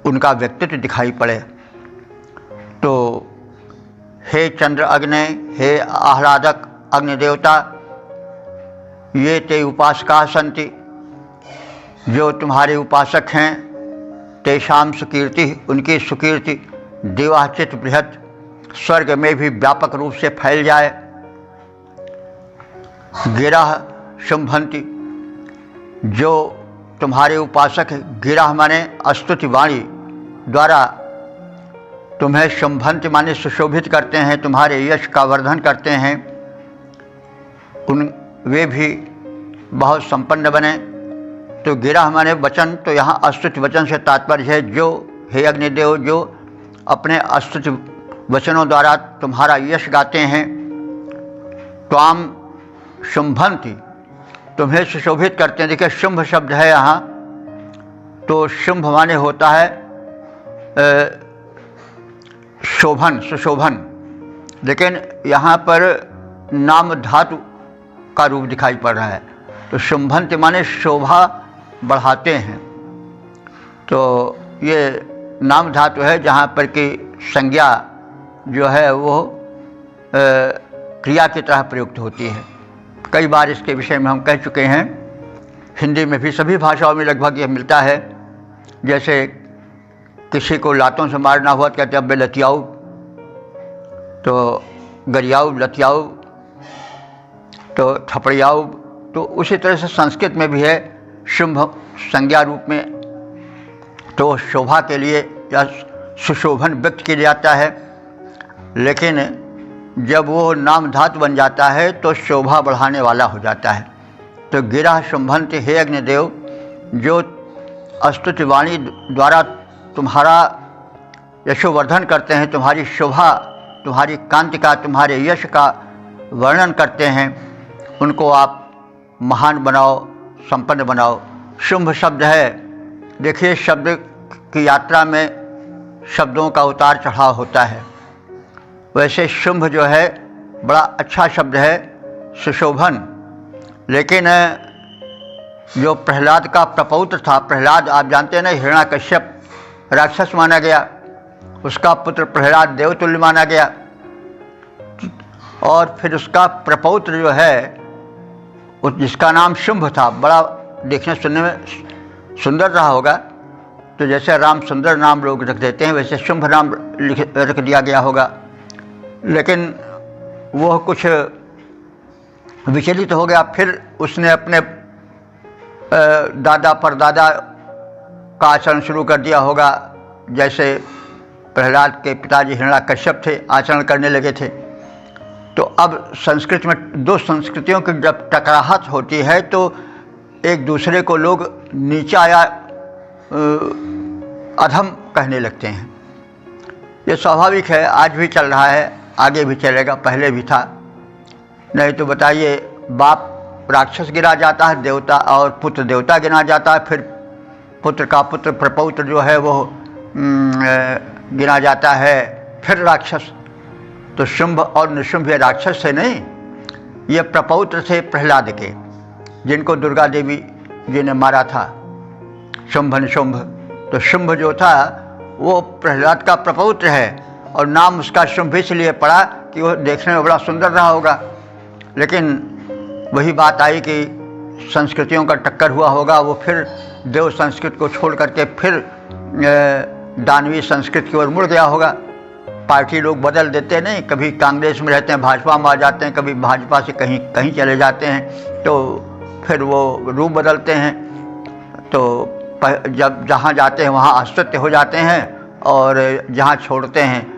उनका व्यक्तित्व दिखाई पड़े। तो हे चंद्र अग्नि, हे आह्लादक अग्निदेवता, ये ते उपासका सन्ति, जो तुम्हारे उपासक हैं, तेषाम सुकीर्ति, उनकी सुकीर्ति दिवाचित बृहत्, स्वर्ग में भी व्यापक रूप से फैल जाए। गिरह शुंभन्ति, जो तुम्हारे उपासक गिरह माने स्तुति वाणी द्वारा तुम्हें शुंभन्ति माने सुशोभित करते हैं, तुम्हारे यश का वर्धन करते हैं, वे भी बहुत संपन्न बने। तो गिरह माने वचन, तो यहाँ स्तुति वचन से तात्पर्य है जो, हे अग्निदेव, जो अपने स्तुति वचनों द्वारा तुम्हारा यश गाते हैं। त्वाम शुंभन्ति, तुम्हें सुशोभित करते हैं। देखिए, शुंभ शब्द है यहाँ, तो शुंभ माने होता है शोभन, सुशोभन, लेकिन यहाँ पर नाम धातु का रूप दिखाई पड़ रहा है। तो शुंभन्ति माने शोभा बढ़ाते हैं। तो ये नाम धातु है जहाँ पर कि संज्ञा जो है वो क्रिया की तरह प्रयुक्त होती है। कई बार इसके विषय में हम कह चुके हैं। हिंदी में भी सभी भाषाओं में लगभग यह मिलता है। जैसे किसी को लातों से मारना हुआ तो कहते हैं अबे लतियाऊ, तो गरियाऊ, लतियाऊ, तो थपड़ियाऊ। तो उसी तरह से संस्कृत में भी है शुंभ संज्ञा रूप में, तो शोभा के लिए या सुशोभन व्यक्त किया जाता है। लेकिन जब वो नाम धातु बन जाता है तो शोभा बढ़ाने वाला हो जाता है। तो गिरह शुंभन्ति, हे अग्निदेव, जो स्तुति वाणी द्वारा तुम्हारा यशोवर्धन करते हैं, तुम्हारी शोभा, तुम्हारी कांति का, तुम्हारे यश का वर्णन करते हैं, उनको आप महान बनाओ, संपन्न बनाओ। शुंभ शब्द है, देखिए शब्द की यात्रा में शब्दों का उतार चढ़ाव होता है। वैसे शुंभ जो है बड़ा अच्छा शब्द है, सुशोभन। लेकिन जो प्रहलाद का प्रपौत्र था, प्रहलाद आप जानते हैं ना, हिरण्याकश्यप राक्षस माना गया, उसका पुत्र प्रहलाद देवतुल्य माना गया, और फिर उसका प्रपौत्र जो है जिसका नाम शुंभ था, बड़ा देखने सुनने में सुंदर रहा होगा। तो जैसे राम सुंदर नाम लोग रख देते हैं, वैसे शुंभ नाम रख दिया गया होगा। लेकिन वह कुछ विचलित हो गया, फिर उसने अपने दादा परदादा का आचरण शुरू कर दिया होगा, जैसे प्रहलाद के पिताजी हिरण्याकश्यप थे, आचरण करने लगे थे। तो अब संस्कृत में दो संस्कृतियों की जब टकराहट होती है तो एक दूसरे को लोग नीचा या अधम कहने लगते हैं। ये स्वाभाविक है, आज भी चल रहा है, आगे भी चलेगा, पहले भी था। नहीं तो बताइए, बाप राक्षस गिना जाता है देवता, और पुत्र देवता गिना जाता है, फिर पुत्र का पुत्र प्रपौत्र जो है वो गिना जाता है, फिर राक्षस। तो शुंभ और निशुंभ ये राक्षस थे नहीं, ये प्रपौत्र थे प्रहलाद के, जिनको दुर्गा देवी जी ने मारा था, शुंभ निशुंभ। तो शुंभ जो था वो प्रहलाद का प्रपौत्र है, और नाम उसका शुंभ इसलिए पड़ा कि वो देखने में बड़ा सुंदर रहा होगा। लेकिन वही बात आई कि संस्कृतियों का टक्कर हुआ होगा, वो फिर देव संस्कृत को छोड़ करके फिर दानवी संस्कृत की ओर मुड़ गया होगा। पार्टी लोग बदल देते नहीं, कभी कांग्रेस में रहते हैं, भाजपा में आ जाते हैं, कभी भाजपा से कहीं कहीं चले जाते हैं, तो फिर वो रूप बदलते हैं। तो जब जहाँ जाते हैं वहाँ अस्तित्व हो जाते हैं, और जहाँ छोड़ते हैं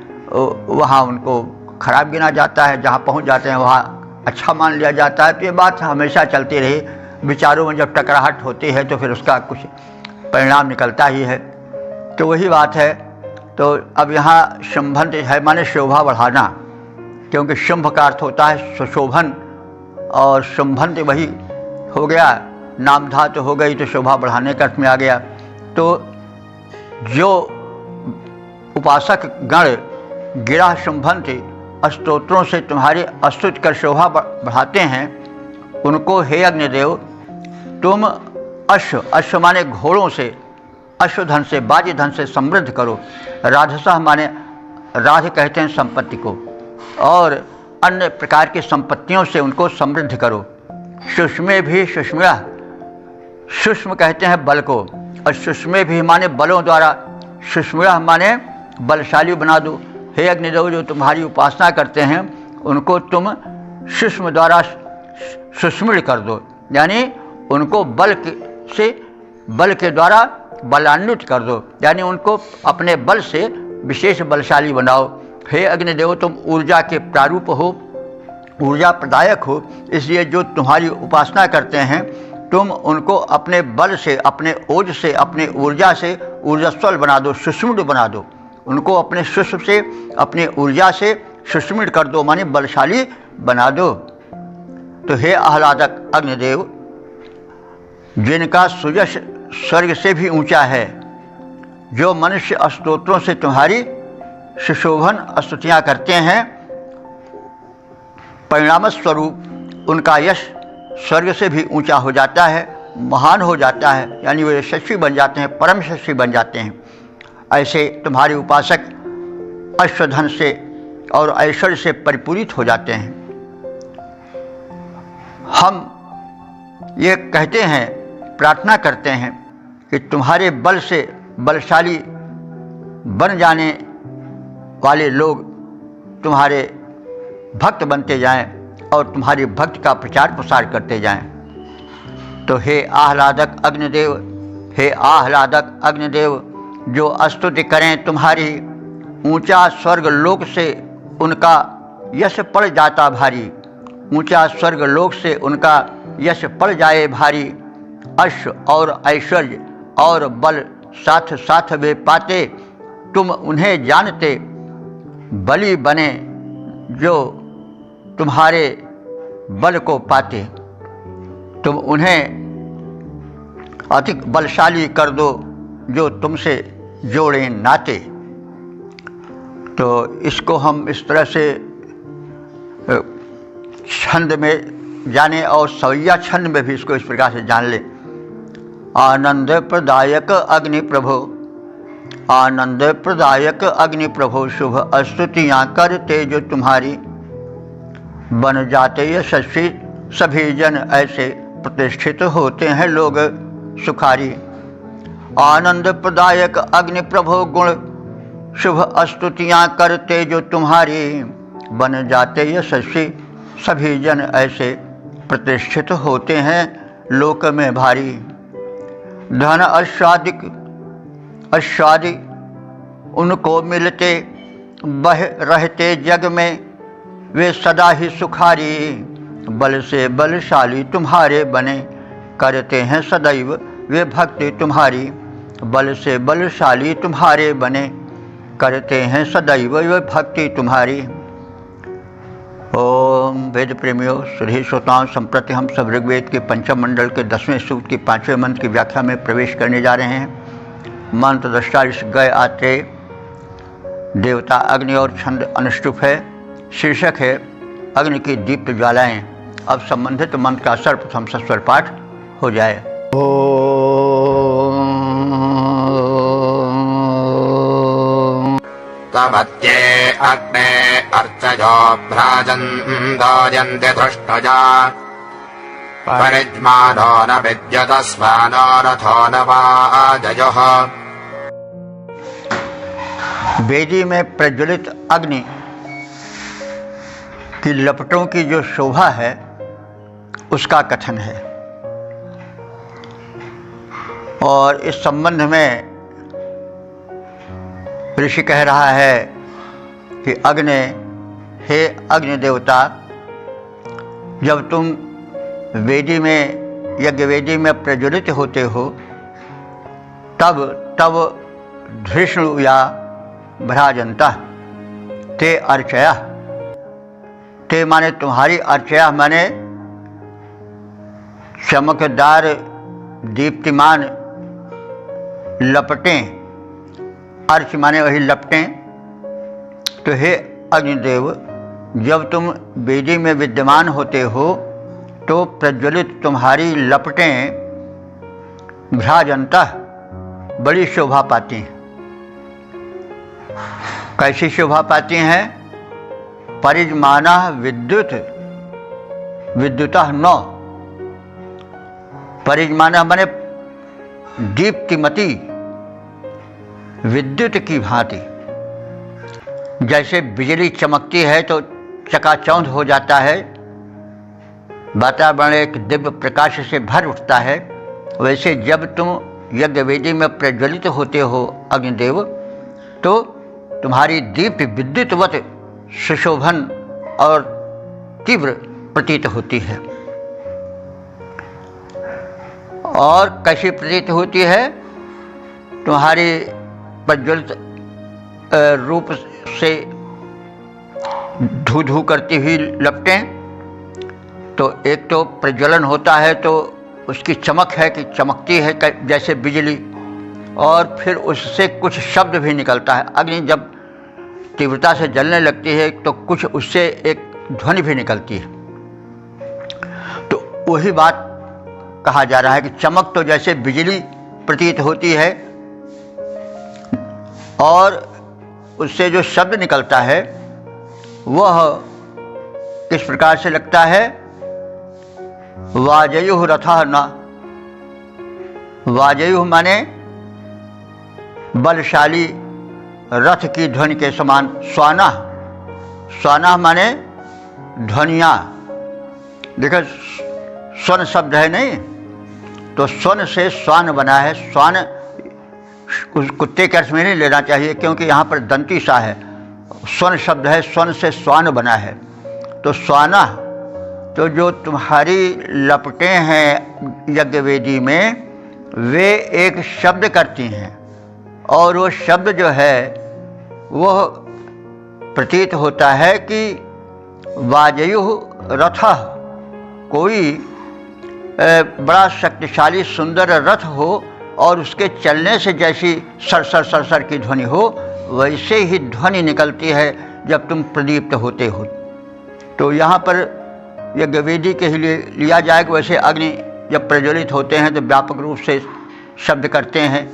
वहाँ उनको खराब गिना जाता है, जहाँ पहुँच जाते हैं वहाँ अच्छा मान लिया जाता है। तो ये बात हमेशा चलती रही। विचारों में जब टकराहट होती है तो फिर उसका कुछ परिणाम निकलता ही है। तो वही बात है। तो अब यहाँ शुंभन है माने शोभा बढ़ाना, क्योंकि शुंभ का अर्थ होता है सुशोभन, और शुंभन तो वही हो गया, नाम धातु हो गई तो शोभा बढ़ाने का अर्थ में आ गया। तो जो उपासक गण गिरा शुंभन थे, स्तोत्रों से तुम्हारी स्तुति कर शोभा बढ़ाते हैं, उनको हे अग्निदेव तुम अश्व माने घोड़ों से, अश्वधन से, बाजी धन से समृद्ध करो। राजसः माने राध कहते हैं संपत्ति को, और अन्य प्रकार की संपत्तियों से उनको समृद्ध करो। सुष्मे भी सुष्म्या, सुष्म कहते हैं बल को, और सुष्मे भी माने बलों द्वारा, सुष्म्या माने बलशाली बना दो। हे अग्निदेव, जो तुम्हारी उपासना करते हैं उनको तुम सुष्म द्वारा सुष्मिड़ कर दो, यानी उनको बल के द्वारा बलान्वित कर दो, यानी उनको अपने बल से विशेष बलशाली बनाओ। हे अग्निदेव, तुम ऊर्जा के प्रारूप हो, ऊर्जा प्रदायक हो, इसलिए जो तुम्हारी उपासना करते हैं तुम उनको अपने बल से, अपने ओज से, अपने ऊर्जा से ऊर्जस्वल बना दो, सुष्मिड़ बना दो। उनको अपने सुष्म से, अपने ऊर्जा से सुष्मिड़ कर दो, माने बलशाली बना दो। तो हे आह्लादक अग्निदेव, जिनका सुयश स्वर्ग से भी ऊंचा है, जो मनुष्य स्तोत्रों से तुम्हारी सुशोभन स्तुतियाँ करते हैं, परिणाम स्वरूप उनका यश स्वर्ग से भी ऊंचा हो जाता है, महान हो जाता है, यानी वे यशस्वी बन जाते हैं, परम यशस्वी बन जाते हैं। ऐसे तुम्हारे उपासक अश्वधन से और ऐश्वर्य से परिपूरित हो जाते हैं। हम ये कहते हैं, प्रार्थना करते हैं कि तुम्हारे बल से बलशाली बन जाने वाले लोग तुम्हारे भक्त बनते जाएं और तुम्हारी भक्ति का प्रचार प्रसार करते जाएं। तो हे आह्लादक अग्निदेव, हे आह्लादक अग्निदेव, जो स्तुति करें तुम्हारी, ऊंचा स्वर्ग लोक से उनका यश पड़ जाता भारी, ऊंचा स्वर्ग लोक से उनका यश पड़ जाए भारी। अश्व और ऐश्वर्य और बल साथ साथ वे पाते, तुम उन्हें जानते, बलि बने जो तुम्हारे बल को पाते। तुम उन्हें अधिक बलशाली कर दो जो तुमसे जोड़े नाते। तो इसको हम इस तरह से छंद में जाने और सवैया छंद में भी इसको इस प्रकार से जान ले। आनंद प्रदायक अग्नि प्रभो, आनंद प्रदायक अग्नि प्रभो, शुभ स्तुतियाँ करते जो तुम्हारी, बन जाते यशस्वी सभी जन ऐसे, प्रतिष्ठित होते हैं लोग सुखारी। आनंद प्रदायक अग्नि प्रभो गुण, शुभ स्तुतियाँ करते जो तुम्हारी, बन जाते यशस्वी सभी जन ऐसे, प्रतिष्ठित होते हैं लोक में भारी। धन आस्वादी उनको मिलते, बह रहते जग में वे सदा ही सुखारी। बल से बलशाली तुम्हारे बने, करते हैं सदैव वे भक्ति तुम्हारी। बल से बलशाली तुम्हारे बने, करते हैं सदैव वे भक्ति तुम्हारी। ओम वेद प्रेमियों, श्री श्रोताओं, संप्रति हम सब ऋग्वेद के पंचम मंडल के 10वें सूक्त के 5वें मंत्र की व्याख्या में प्रवेश करने जा रहे हैं। मंत्र दृष्टा ऋषि गय आत्रेय, देवता अग्नि और छंद अनुष्टुप है। शीर्षक है अग्नि की दीप्त ज्वालाएं। अब संबंधित मंत्र का सर्वप्रथम सस्वर पाठ हो जाए। तमत्ये अग्ने अर्चयो भ्राजन्तो धृष्टजा, परिज्मानो न विद्युतस्मानो रथो न वाजयोः। वेदी में प्रज्वलित अग्नि की लपटों की जो शोभा है उसका कथन है। और इस संबंध में ऋषि कह रहा है कि अग्नि, हे अग्नि देवता, जब तुम वेदी में, यज्ञ वेदी में प्रज्वलित होते हो तब धृष्णु या भ्राजंता ते अर्चया, ते माने तुम्हारी, अर्चया माने चमकदार दीप्तिमान लपटें, अर्च माने वही लपटें। तो हे अग्निदेव, जब तुम वेदी में विद्यमान होते हो तो प्रज्वलित तुम्हारी लपटें भ्राजंता बड़ी शोभा पाती हैं। कैसी शोभा पाती हैं? परिजमाना विद्युतः नौ, परिजमाना माने दीप्तिमती, विद्युत की भांति। जैसे बिजली चमकती है तो चकाचौंध हो जाता है, वातावरण एक दिव्य प्रकाश से भर उठता है, वैसे जब तुम यज्ञ वेदी में प्रज्वलित होते हो अग्निदेव, तो तुम्हारी दीप्त विद्युतवत सुशोभन और तीव्र प्रतीत होती है। और कैसी प्रतीत होती है? तुम्हारी प्रज्वलित रूप से धू धू करती हुई लपटें, तो एक तो प्रज्वलन होता है तो उसकी चमक है कि चमकती है जैसे बिजली, और फिर उससे कुछ शब्द भी निकलता है। अग्नि जब तीव्रता से जलने लगती है तो कुछ उससे एक ध्वनि भी निकलती है। तो वही बात कहा जा रहा है कि चमक तो जैसे बिजली प्रतीत होती है, और उससे जो शब्द निकलता है वह किस प्रकार से लगता है? वाजयुः रथः न, वाजयुः माने बलशाली रथ की ध्वनि के समान। स्वाना, स्वाना माने ध्वनिया। देखो स्वन शब्द है नहीं, तो स्वन से स्वान बना है। स्वान कुत्ते के अर्थ में नहीं लेना चाहिए, क्योंकि यहाँ पर दंती सा है। स्वन शब्द है, स्वन से स्वान बना है। तो स्वाना, तो जो तुम्हारी लपटें हैं यज्ञ वेदी में, वे एक शब्द करती हैं, और वो शब्द जो है वह प्रतीत होता है कि वाजयुः रथः, कोई बड़ा शक्तिशाली सुंदर रथ हो और उसके चलने से जैसी सरसर सरसर की ध्वनि हो, वैसे ही ध्वनि निकलती है जब तुम प्रदीप्त होते हो। तो यहाँ पर यज्ञवेदी के लिए लिया जाए कि वैसे अग्नि जब प्रज्वलित होते हैं तो व्यापक रूप से शब्द करते हैं।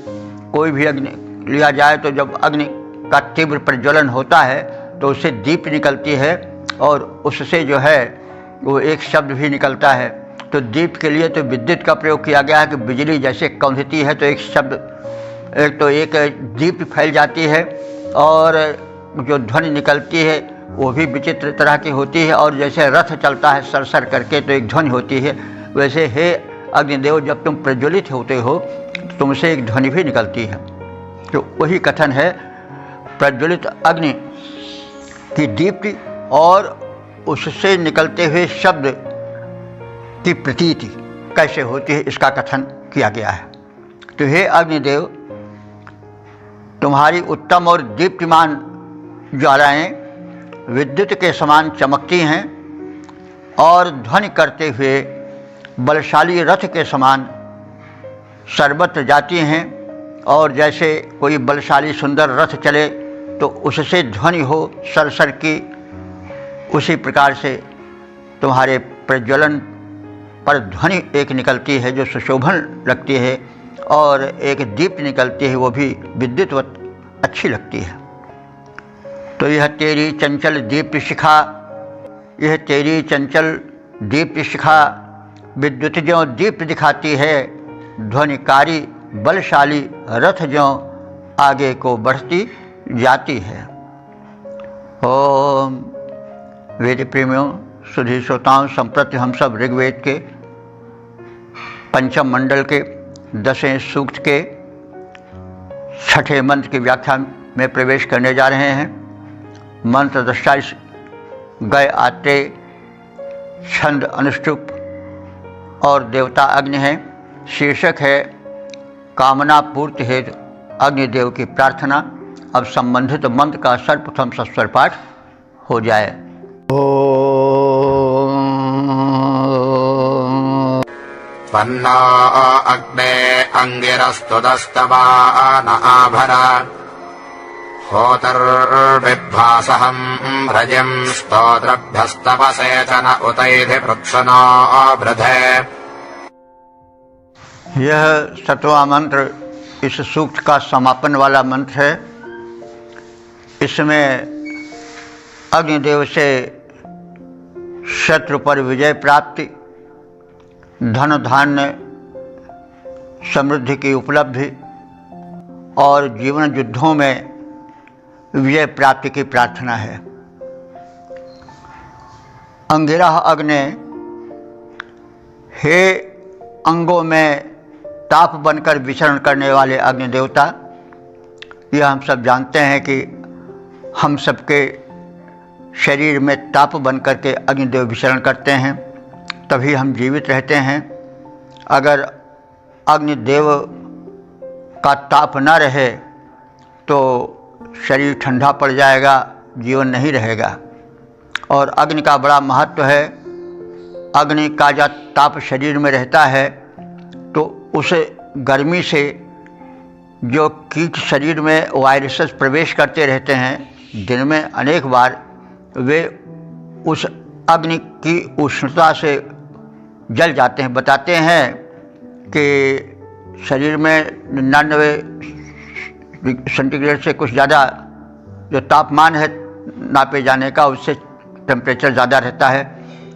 कोई भी अग्नि लिया जाए तो जब अग्नि का तीव्र प्रज्वलन होता है तो उससे दीप निकलती है और उससे जो है वो एक शब्द भी निकलता है। तो दीप के लिए तो विद्युत का प्रयोग किया गया है कि बिजली जैसे कौंधती है तो एक शब्द, एक दीप फैल जाती है और जो ध्वनि निकलती है वो भी विचित्र तरह की होती है। और जैसे रथ चलता है सरसर करके तो एक ध्वनि होती है, वैसे हे अग्निदेव जब तुम प्रज्वलित होते हो तो तुमसे एक ध्वनि भी निकलती है। तो वही कथन है प्रज्वलित अग्नि की दीप्ति और उससे निकलते हुए शब्द की प्रतीति कैसे होती है, इसका कथन किया गया है। तो हे अग्निदेव, तुम्हारी उत्तम और दीप्तिमान ज्वालाएं विद्युत के समान चमकती हैं और ध्वनि करते हुए बलशाली रथ के समान सर्वत्र जाती हैं। और जैसे कोई बलशाली सुंदर रथ चले तो उससे ध्वनि हो सरसर की, उसी प्रकार से तुम्हारे प्रज्वलन पर ध्वनि एक निकलती है जो सुशोभन लगती है और एक दीप्त निकलती है वो भी विद्युतवत अच्छी लगती है। तो यह तेरी चंचल दीप्त शिखा, यह तेरी चंचल दीप्त शिखा विद्युत ज्यों दीप्त दिखाती है, ध्वनिकारी बलशाली रथ ज्यों आगे को बढ़ती जाती है। ओम वेद प्रेमियों, सुधी श्रोताओं, संप्रति हम सब ऋग्वेद के पंचम मंडल के 10वें सूक्त के 6ठे मंत्र की व्याख्या में प्रवेश करने जा रहे हैं। मंत्र दृष्टा गए आते, छंद अनुष्टुप और देवता अग्नि है। शीर्षक है कामना पूर्ति हेतु अग्निदेव की प्रार्थना। अब संबंधित मंत्र का सर्वप्रथम सस्वर पाठ हो जाए। पन्ना अग्ने अंगिरस्तुदस्तवान आभरा होतर्विभ्वासहं व्रजं स्तोत्रभ्यस्तवसेचन उतैधि पृत्सनो वृधे। यह 7वां मंत्र इस सूक्त का समापन वाला मंत्र है। इसमें अग्निदेव से शत्रु पर विजय प्राप्ति, धन धान्य समृद्धि की उपलब्धि और जीवन युद्धों में विजय प्राप्ति की प्रार्थना है। अंगिरा अग्नि, हे अंगों में ताप बनकर विचरण करने वाले अग्नि देवता, यह हम सब जानते हैं कि हम सबके शरीर में ताप बनकर के अग्निदेव विचरण करते हैं, तभी हम जीवित रहते हैं। अगर अग्निदेव का ताप न रहे तो शरीर ठंडा पड़ जाएगा, जीवन नहीं रहेगा। और अग्नि का बड़ा महत्व है। अग्नि का जब ताप शरीर में रहता है तो उस गर्मी से जो कीट शरीर में वायरसेस प्रवेश करते रहते हैं दिन में अनेक बार, वे उस अग्नि की उष्णता से जल जाते हैं। बताते हैं कि शरीर में 99 सेंटीग्रेड से कुछ ज़्यादा जो तापमान है नापे जाने का, उससे टेम्परेचर ज़्यादा रहता है,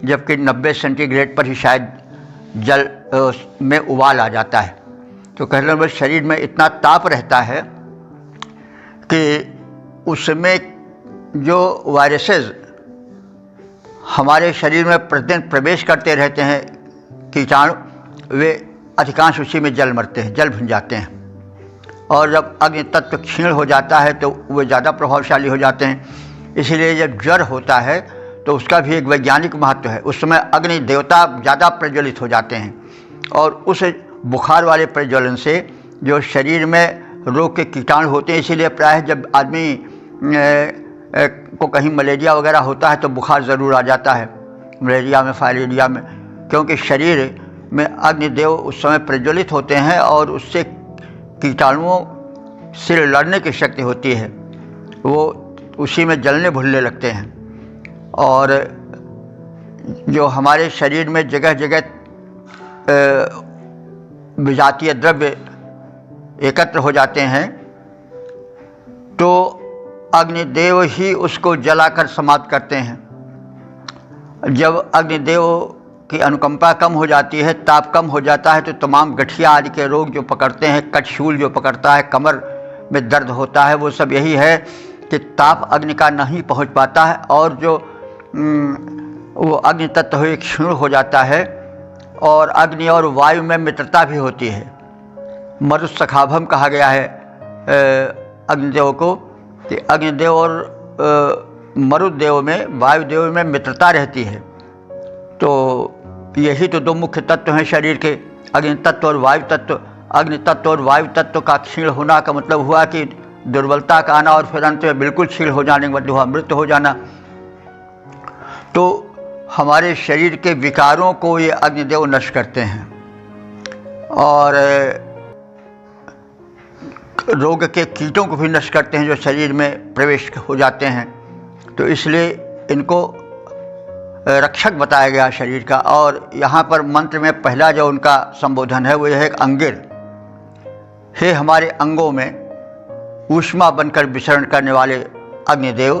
जबकि 90 सेंटीग्रेड पर ही शायद जल में उबाल आ जाता है। तो कहने लगे शरीर में इतना ताप रहता है कि उसमें जो वायरसेस हमारे शरीर में प्रतिदिन प्रवेश करते रहते हैं कीटाणु, वे अधिकांश उसी में जल मरते हैं, जल भुन जाते हैं। और जब अग्नि तत्व क्षीण हो जाता है तो वे ज़्यादा प्रभावशाली हो जाते हैं। इसलिए जब ज्वर होता है तो उसका भी एक वैज्ञानिक महत्व है। उस समय अग्नि देवता ज़्यादा प्रज्वलित हो जाते हैं और उस बुखार वाले प्रज्वलन से जो शरीर में रोग के कीटाणु होते हैं, इसीलिए प्रायः जब आदमी को कहीं मलेरिया वगैरह होता है तो बुखार ज़रूर आ जाता है, मलेरिया में, फाइलेरिया में, क्योंकि शरीर में अग्निदेव उस समय प्रज्वलित होते हैं और उससे कीटाणुओं से लड़ने की शक्ति होती है, वो उसी में जलने भुनने लगते हैं। और जो हमारे शरीर में जगह जगह विजातीय द्रव्य एकत्र हो जाते हैं तो अग्निदेव ही उसको जलाकर समाप्त करते हैं। जब अग्निदेव की अनुकंपा कम हो जाती है, ताप कम हो जाता है, तो तमाम गठिया आदि के रोग जो पकड़ते हैं, कटशूल जो पकड़ता है, कमर में दर्द होता है, वो सब यही है कि ताप अग्नि का नहीं पहुंच पाता है और जो वो अग्नि तत्व हुए क्षीण हो जाता है। और अग्नि और वायु में मित्रता भी होती है। मरुत्सखाभम कहा गया है अग्निदेव को कि अग्निदेव और मरुदेव में, वायुदेव में मित्रता रहती है। तो यही तो दो मुख्य तत्व हैं शरीर के, अग्नि तत्व और वायु तत्व। अग्नि तत्व और वायु तत्व का क्षीण होना का मतलब हुआ कि दुर्बलता का आना और फिर अंत में बिल्कुल क्षीण हो जाने का मतलब हुआ मृत्यु हो जाना। तो हमारे शरीर के विकारों को ये अग्निदेव नष्ट करते हैं और रोग के कीटों को भी नष्ट करते हैं जो शरीर में प्रवेश हो जाते हैं। तो इसलिए इनको रक्षक बताया गया शरीर का। और यहाँ पर मंत्र में पहला जो उनका संबोधन है वो यह है अंगिर, हे हमारे अंगों में ऊष्मा बनकर विचरण करने वाले अग्निदेव,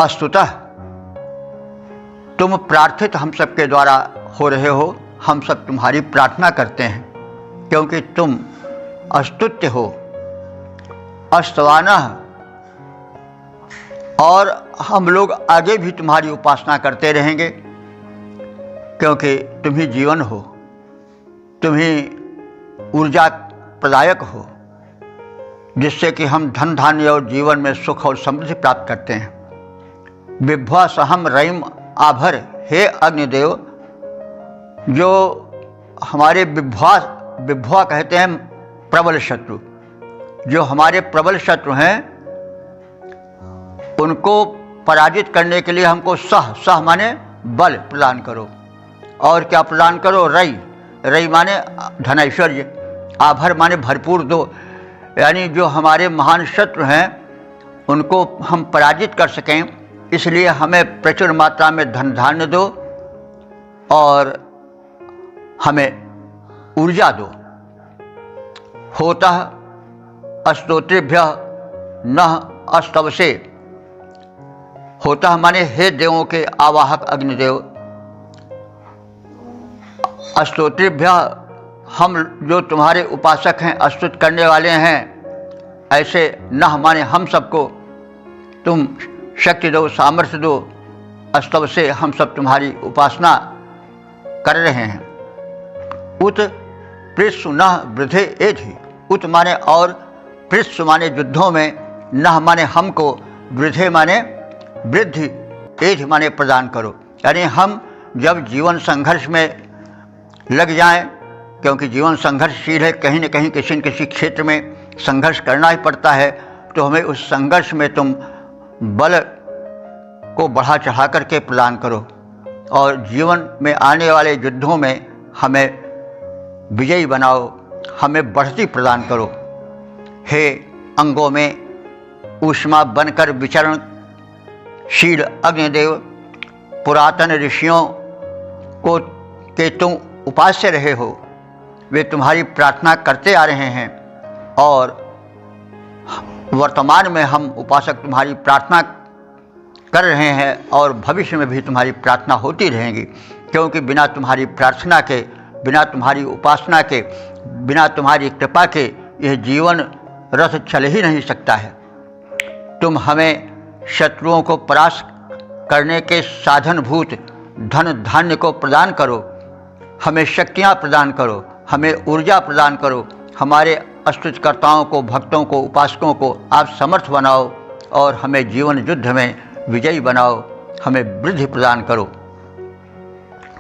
अस्तुतः तुम प्रार्थित हम सबके द्वारा हो रहे हो। हम सब तुम्हारी प्रार्थना करते हैं क्योंकि तुम अस्तुत्य हो, अस्तवानः, और हम लोग आगे भी तुम्हारी उपासना करते रहेंगे क्योंकि तुम ही जीवन हो, तुम ही ऊर्जा प्रदायक हो, जिससे कि हम धन धान्य और जीवन में सुख और समृद्धि प्राप्त करते हैं। विभ्वा सहम रईम आभर, हे अग्निदेव, जो हमारे विभ्वा कहते हैं प्रबल शत्रु, जो हमारे प्रबल शत्रु हैं उनको पराजित करने के लिए हमको सह माने बल प्रदान करो। और क्या प्रदान करो? रई माने धनैश्वर्य, आभर माने भरपूर दो। यानी जो हमारे महान शत्रु हैं उनको हम पराजित कर सकें, इसलिए हमें प्रचुर मात्रा में धन धान्य दो और हमें ऊर्जा दो। होता स्तोत्रेभ्य नः अस्तवसे, होता माने हे देवों के आवाहक अग्निदेव, स्तोत्रेभ्य हम जो तुम्हारे उपासक हैं, स्तुत करने वाले हैं, ऐसे नह माने हम सबको तुम शक्ति दो, सामर्थ्य दो। स्तव से हम सब तुम्हारी उपासना कर रहे हैं। उत पृष्ठ नह वृद्धे एधि, उत माने और, पृष्ठ माने युद्धों में, नह माने हमको, वृद्धे माने वृद्धि, एधि माने प्रदान करो। यानी हम जब जीवन संघर्ष में लग जाएं, क्योंकि जीवन संघर्षशील है, कहीं न कहीं किसी न किसी क्षेत्र में संघर्ष करना ही पड़ता है, तो हमें उस संघर्ष में तुम बल को बढ़ा चढ़ा करके प्रदान करो और जीवन में आने वाले युद्धों में हमें विजयी बनाओ, हमें बढ़ती प्रदान करो। हे अंगों में ऊष्मा बनकर विचरणशील अग्निदेव, पुरातन ऋषियों को के तुम उपास्य रहे हो, वे तुम्हारी प्रार्थना करते आ रहे हैं और वर्तमान में हम उपासक तुम्हारी प्रार्थना कर रहे हैं और भविष्य में भी तुम्हारी प्रार्थना होती रहेगी, क्योंकि बिना तुम्हारी प्रार्थना के, बिना तुम्हारी उपासना के, बिना तुम्हारी कृपा के यह जीवन रथ चल ही नहीं सकता है। तुम हमें शत्रुओं को परास्त करने के साधनभूत धन धान्य को प्रदान करो, हमें शक्तियाँ प्रदान करो, हमें ऊर्जा प्रदान करो, हमारे स्तुतिकर्ताओं को, भक्तों को, उपासकों को आप समर्थ बनाओ और हमें जीवन युद्ध में विजयी बनाओ, हमें वृद्धि प्रदान करो।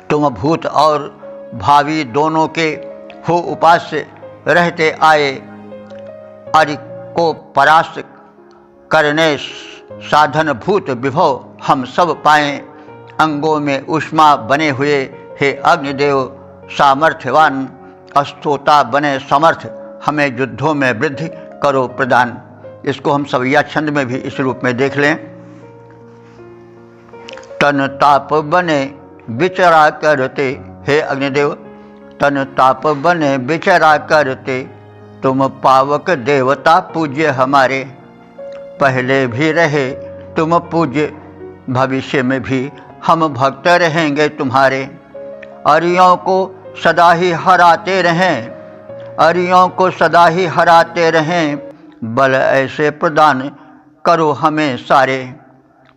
तुम भूत और भावी दोनों के हो उपास्य रहते आए, आदि को परास्त करने साधन भूत विभव हम सब पाएं, अंगों में ऊष्मा बने हुए हे अग्निदेव सामर्थ्यवान, अस्तोता बने समर्थ, हमें युद्धों में वृद्धि करो प्रदान। इसको हम सवैया छंद में भी इस रूप में देख लें। तन ताप बने विचरा करते, हे अग्निदेव तन ताप बने विचरा करते, तुम पावक देवता पूज्य हमारे। पहले भी रहे तुम पूज्य, भविष्य में भी हम भक्त रहेंगे तुम्हारे। अरियों को सदा ही हराते रहें, अरियों को सदा ही हराते रहें, बल ऐसे प्रदान करो हमें सारे।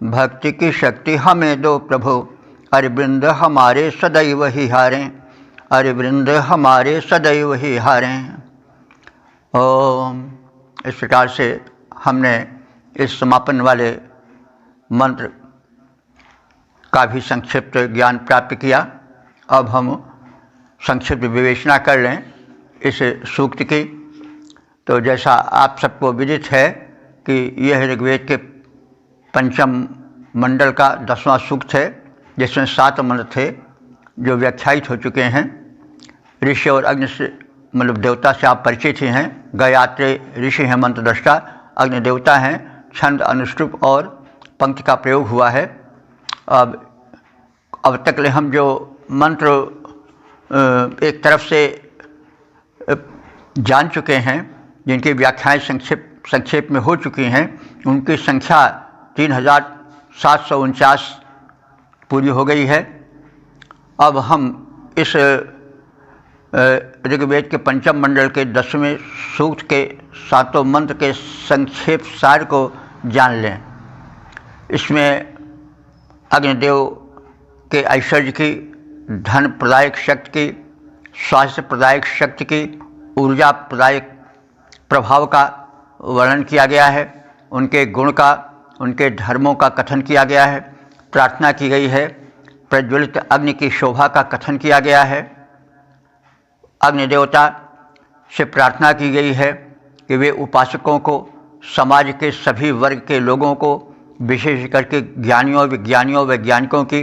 भक्ति की शक्ति हमें दो प्रभु, अरविंद हमारे सदैव ही हारें, अरविंद हमारे सदैव ही हारें। ओम। इस प्रकार से हमने इस समापन वाले मंत्र का भी संक्षिप्त ज्ञान प्राप्त किया। अब हम संक्षिप्त विवेचना कर लें इस सूक्त की। तो जैसा आप सबको विदित है कि यह ऋग्वेद के पंचम मंडल का 10वां सूक्त है, जिसमें 7 मंत्र थे जो व्याख्यायित हो चुके हैं। ऋषि और अग्नि से मतलब देवता से आप परिचित ही हैं। गायत्री ऋषि हैं, मंत्र दृष्टा, अग्नि देवता हैं, छंद अनुष्टुप और पंक्ति का प्रयोग हुआ है। अब तक हम जो मंत्र एक तरफ से जान चुके हैं, जिनकी व्याख्याएं संक्षेप में हो चुकी हैं, उनकी संख्या 3749 पूरी हो गई है। अब हम इस ऋग्वेद के पंचम मंडल के 10वें सूक्त के 7 मंत्र के संक्षेप सार को जान लें। इसमें अग्निदेव के ऐश्वर्य की, धन प्रदायक शक्ति की, स्वास्थ्य प्रदायक शक्ति की, ऊर्जा प्रदायक प्रभाव का वर्णन किया गया है। उनके गुण का, उनके धर्मों का कथन किया गया है। प्रार्थना की गई है। प्रज्वलित अग्नि की शोभा का कथन किया गया है। अग्नि देवता से प्रार्थना की गई है कि वे उपासकों को, समाज के सभी वर्ग के लोगों को, विशेष करके ज्ञानियों, विज्ञानियों, वैज्ञानिकों की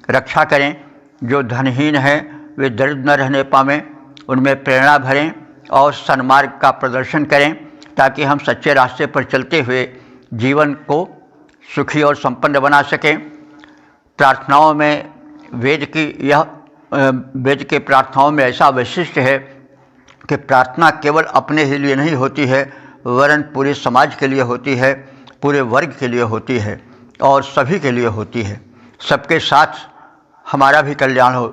रक्षा करें। जो धनहीन हैं वे दरिद्र न रहने पावें, उनमें प्रेरणा भरें और सन्मार्ग का प्रदर्शन करें, ताकि हम सच्चे रास्ते पर चलते हुए जीवन को सुखी और संपन्न बना सकें। प्रार्थनाओं में वेद के प्रार्थनाओं में ऐसा वैशिष्ट्य है कि प्रार्थना केवल अपने ही लिए नहीं होती है, वरन पूरे समाज के लिए होती है, पूरे वर्ग के लिए होती है और सभी के लिए होती है। सबके साथ हमारा भी कल्याण हो,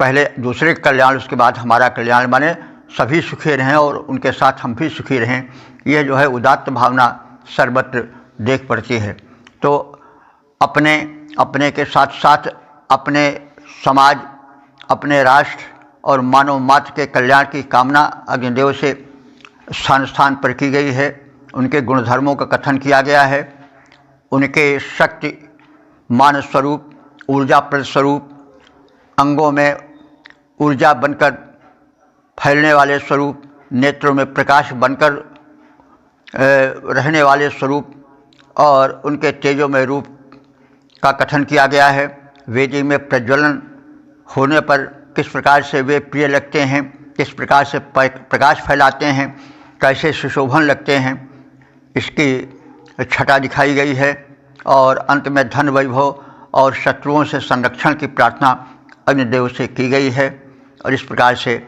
पहले दूसरे का कल्याण, उसके बाद हमारा कल्याण, माने सभी सुखी रहें और उनके साथ हम भी सुखी रहें। यह जो है उदात्त भावना सर्वत्र देख पड़ती है। तो अपने के साथ साथ अपने समाज, अपने राष्ट्र और मानव मात्र के कल्याण की कामना अग्निदेव से स्थान स्थान पर की गई है। उनके गुणधर्मों का कथन किया गया है। उनके शक्ति मान स्वरूप, ऊर्जा प्रद स्वरूप, अंगों में ऊर्जा बनकर फैलने वाले स्वरूप, नेत्रों में प्रकाश बनकर रहने वाले स्वरूप और उनके तेजोमय रूप का कथन किया गया है। वेदी में प्रज्वलन होने पर किस प्रकार से वे प्रिय लगते हैं, किस प्रकार से प्रकाश फैलाते हैं, कैसे सुशोभन लगते हैं, इसकी छटा दिखाई गई है। और अंत में धन वैभव और शत्रुओं से संरक्षण की प्रार्थना अग्निदेव से की गई है। और इस प्रकार से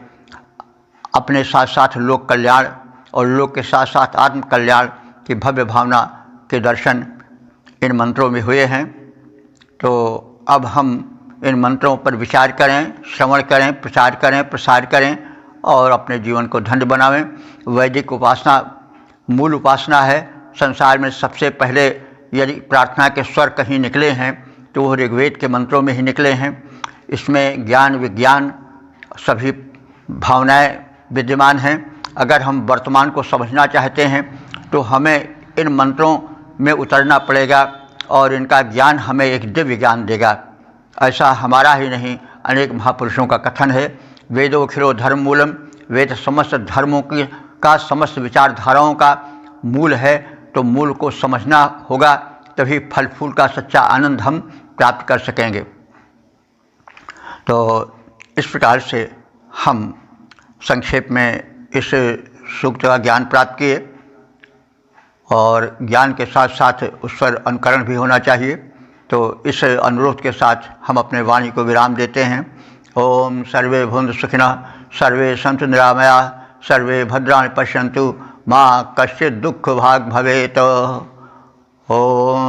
अपने साथ साथ लोक कल्याण और लोक के साथ साथ आत्म कल्याण की भव्य भावना के दर्शन इन मंत्रों में हुए हैं। तो अब हम इन मंत्रों पर विचार करें, श्रवण करें, प्रचार करें, प्रसार करें और अपने जीवन को धन्य बनावें। वैदिक उपासना मूल उपासना है। संसार में सबसे पहले यदि प्रार्थना के स्वर कहीं निकले हैं तो वो ऋग्वेद के मंत्रों में ही निकले हैं। इसमें ज्ञान, विज्ञान, सभी भावनाएं विद्यमान हैं। अगर हम वर्तमान को समझना चाहते हैं तो हमें इन मंत्रों में उतरना पड़ेगा और इनका ज्ञान हमें एक दिव्य ज्ञान देगा। ऐसा हमारा ही नहीं, अनेक महापुरुषों का कथन है। वेदोखिलो धर्म मूलम, वेद समस्त धर्मों का, समस्त विचारधाराओं का मूल है। तो मूल को समझना होगा, तभी फल फूल का सच्चा आनंद हम प्राप्त कर सकेंगे। तो इस प्रकार से हम संक्षेप में इस सूक्त का ज्ञान प्राप्त किए और ज्ञान के साथ साथ उस पर अनुकरण भी होना चाहिए। तो इस अनुरोध के साथ हम अपने वाणी को विराम देते हैं। ओम सर्वे भूंद सुखिनः सर्वे सन्तु निरामया सर्वे भद्राणि पश्यन्तु मां कश्चित् दुःख भाग् भवेत्। ओम।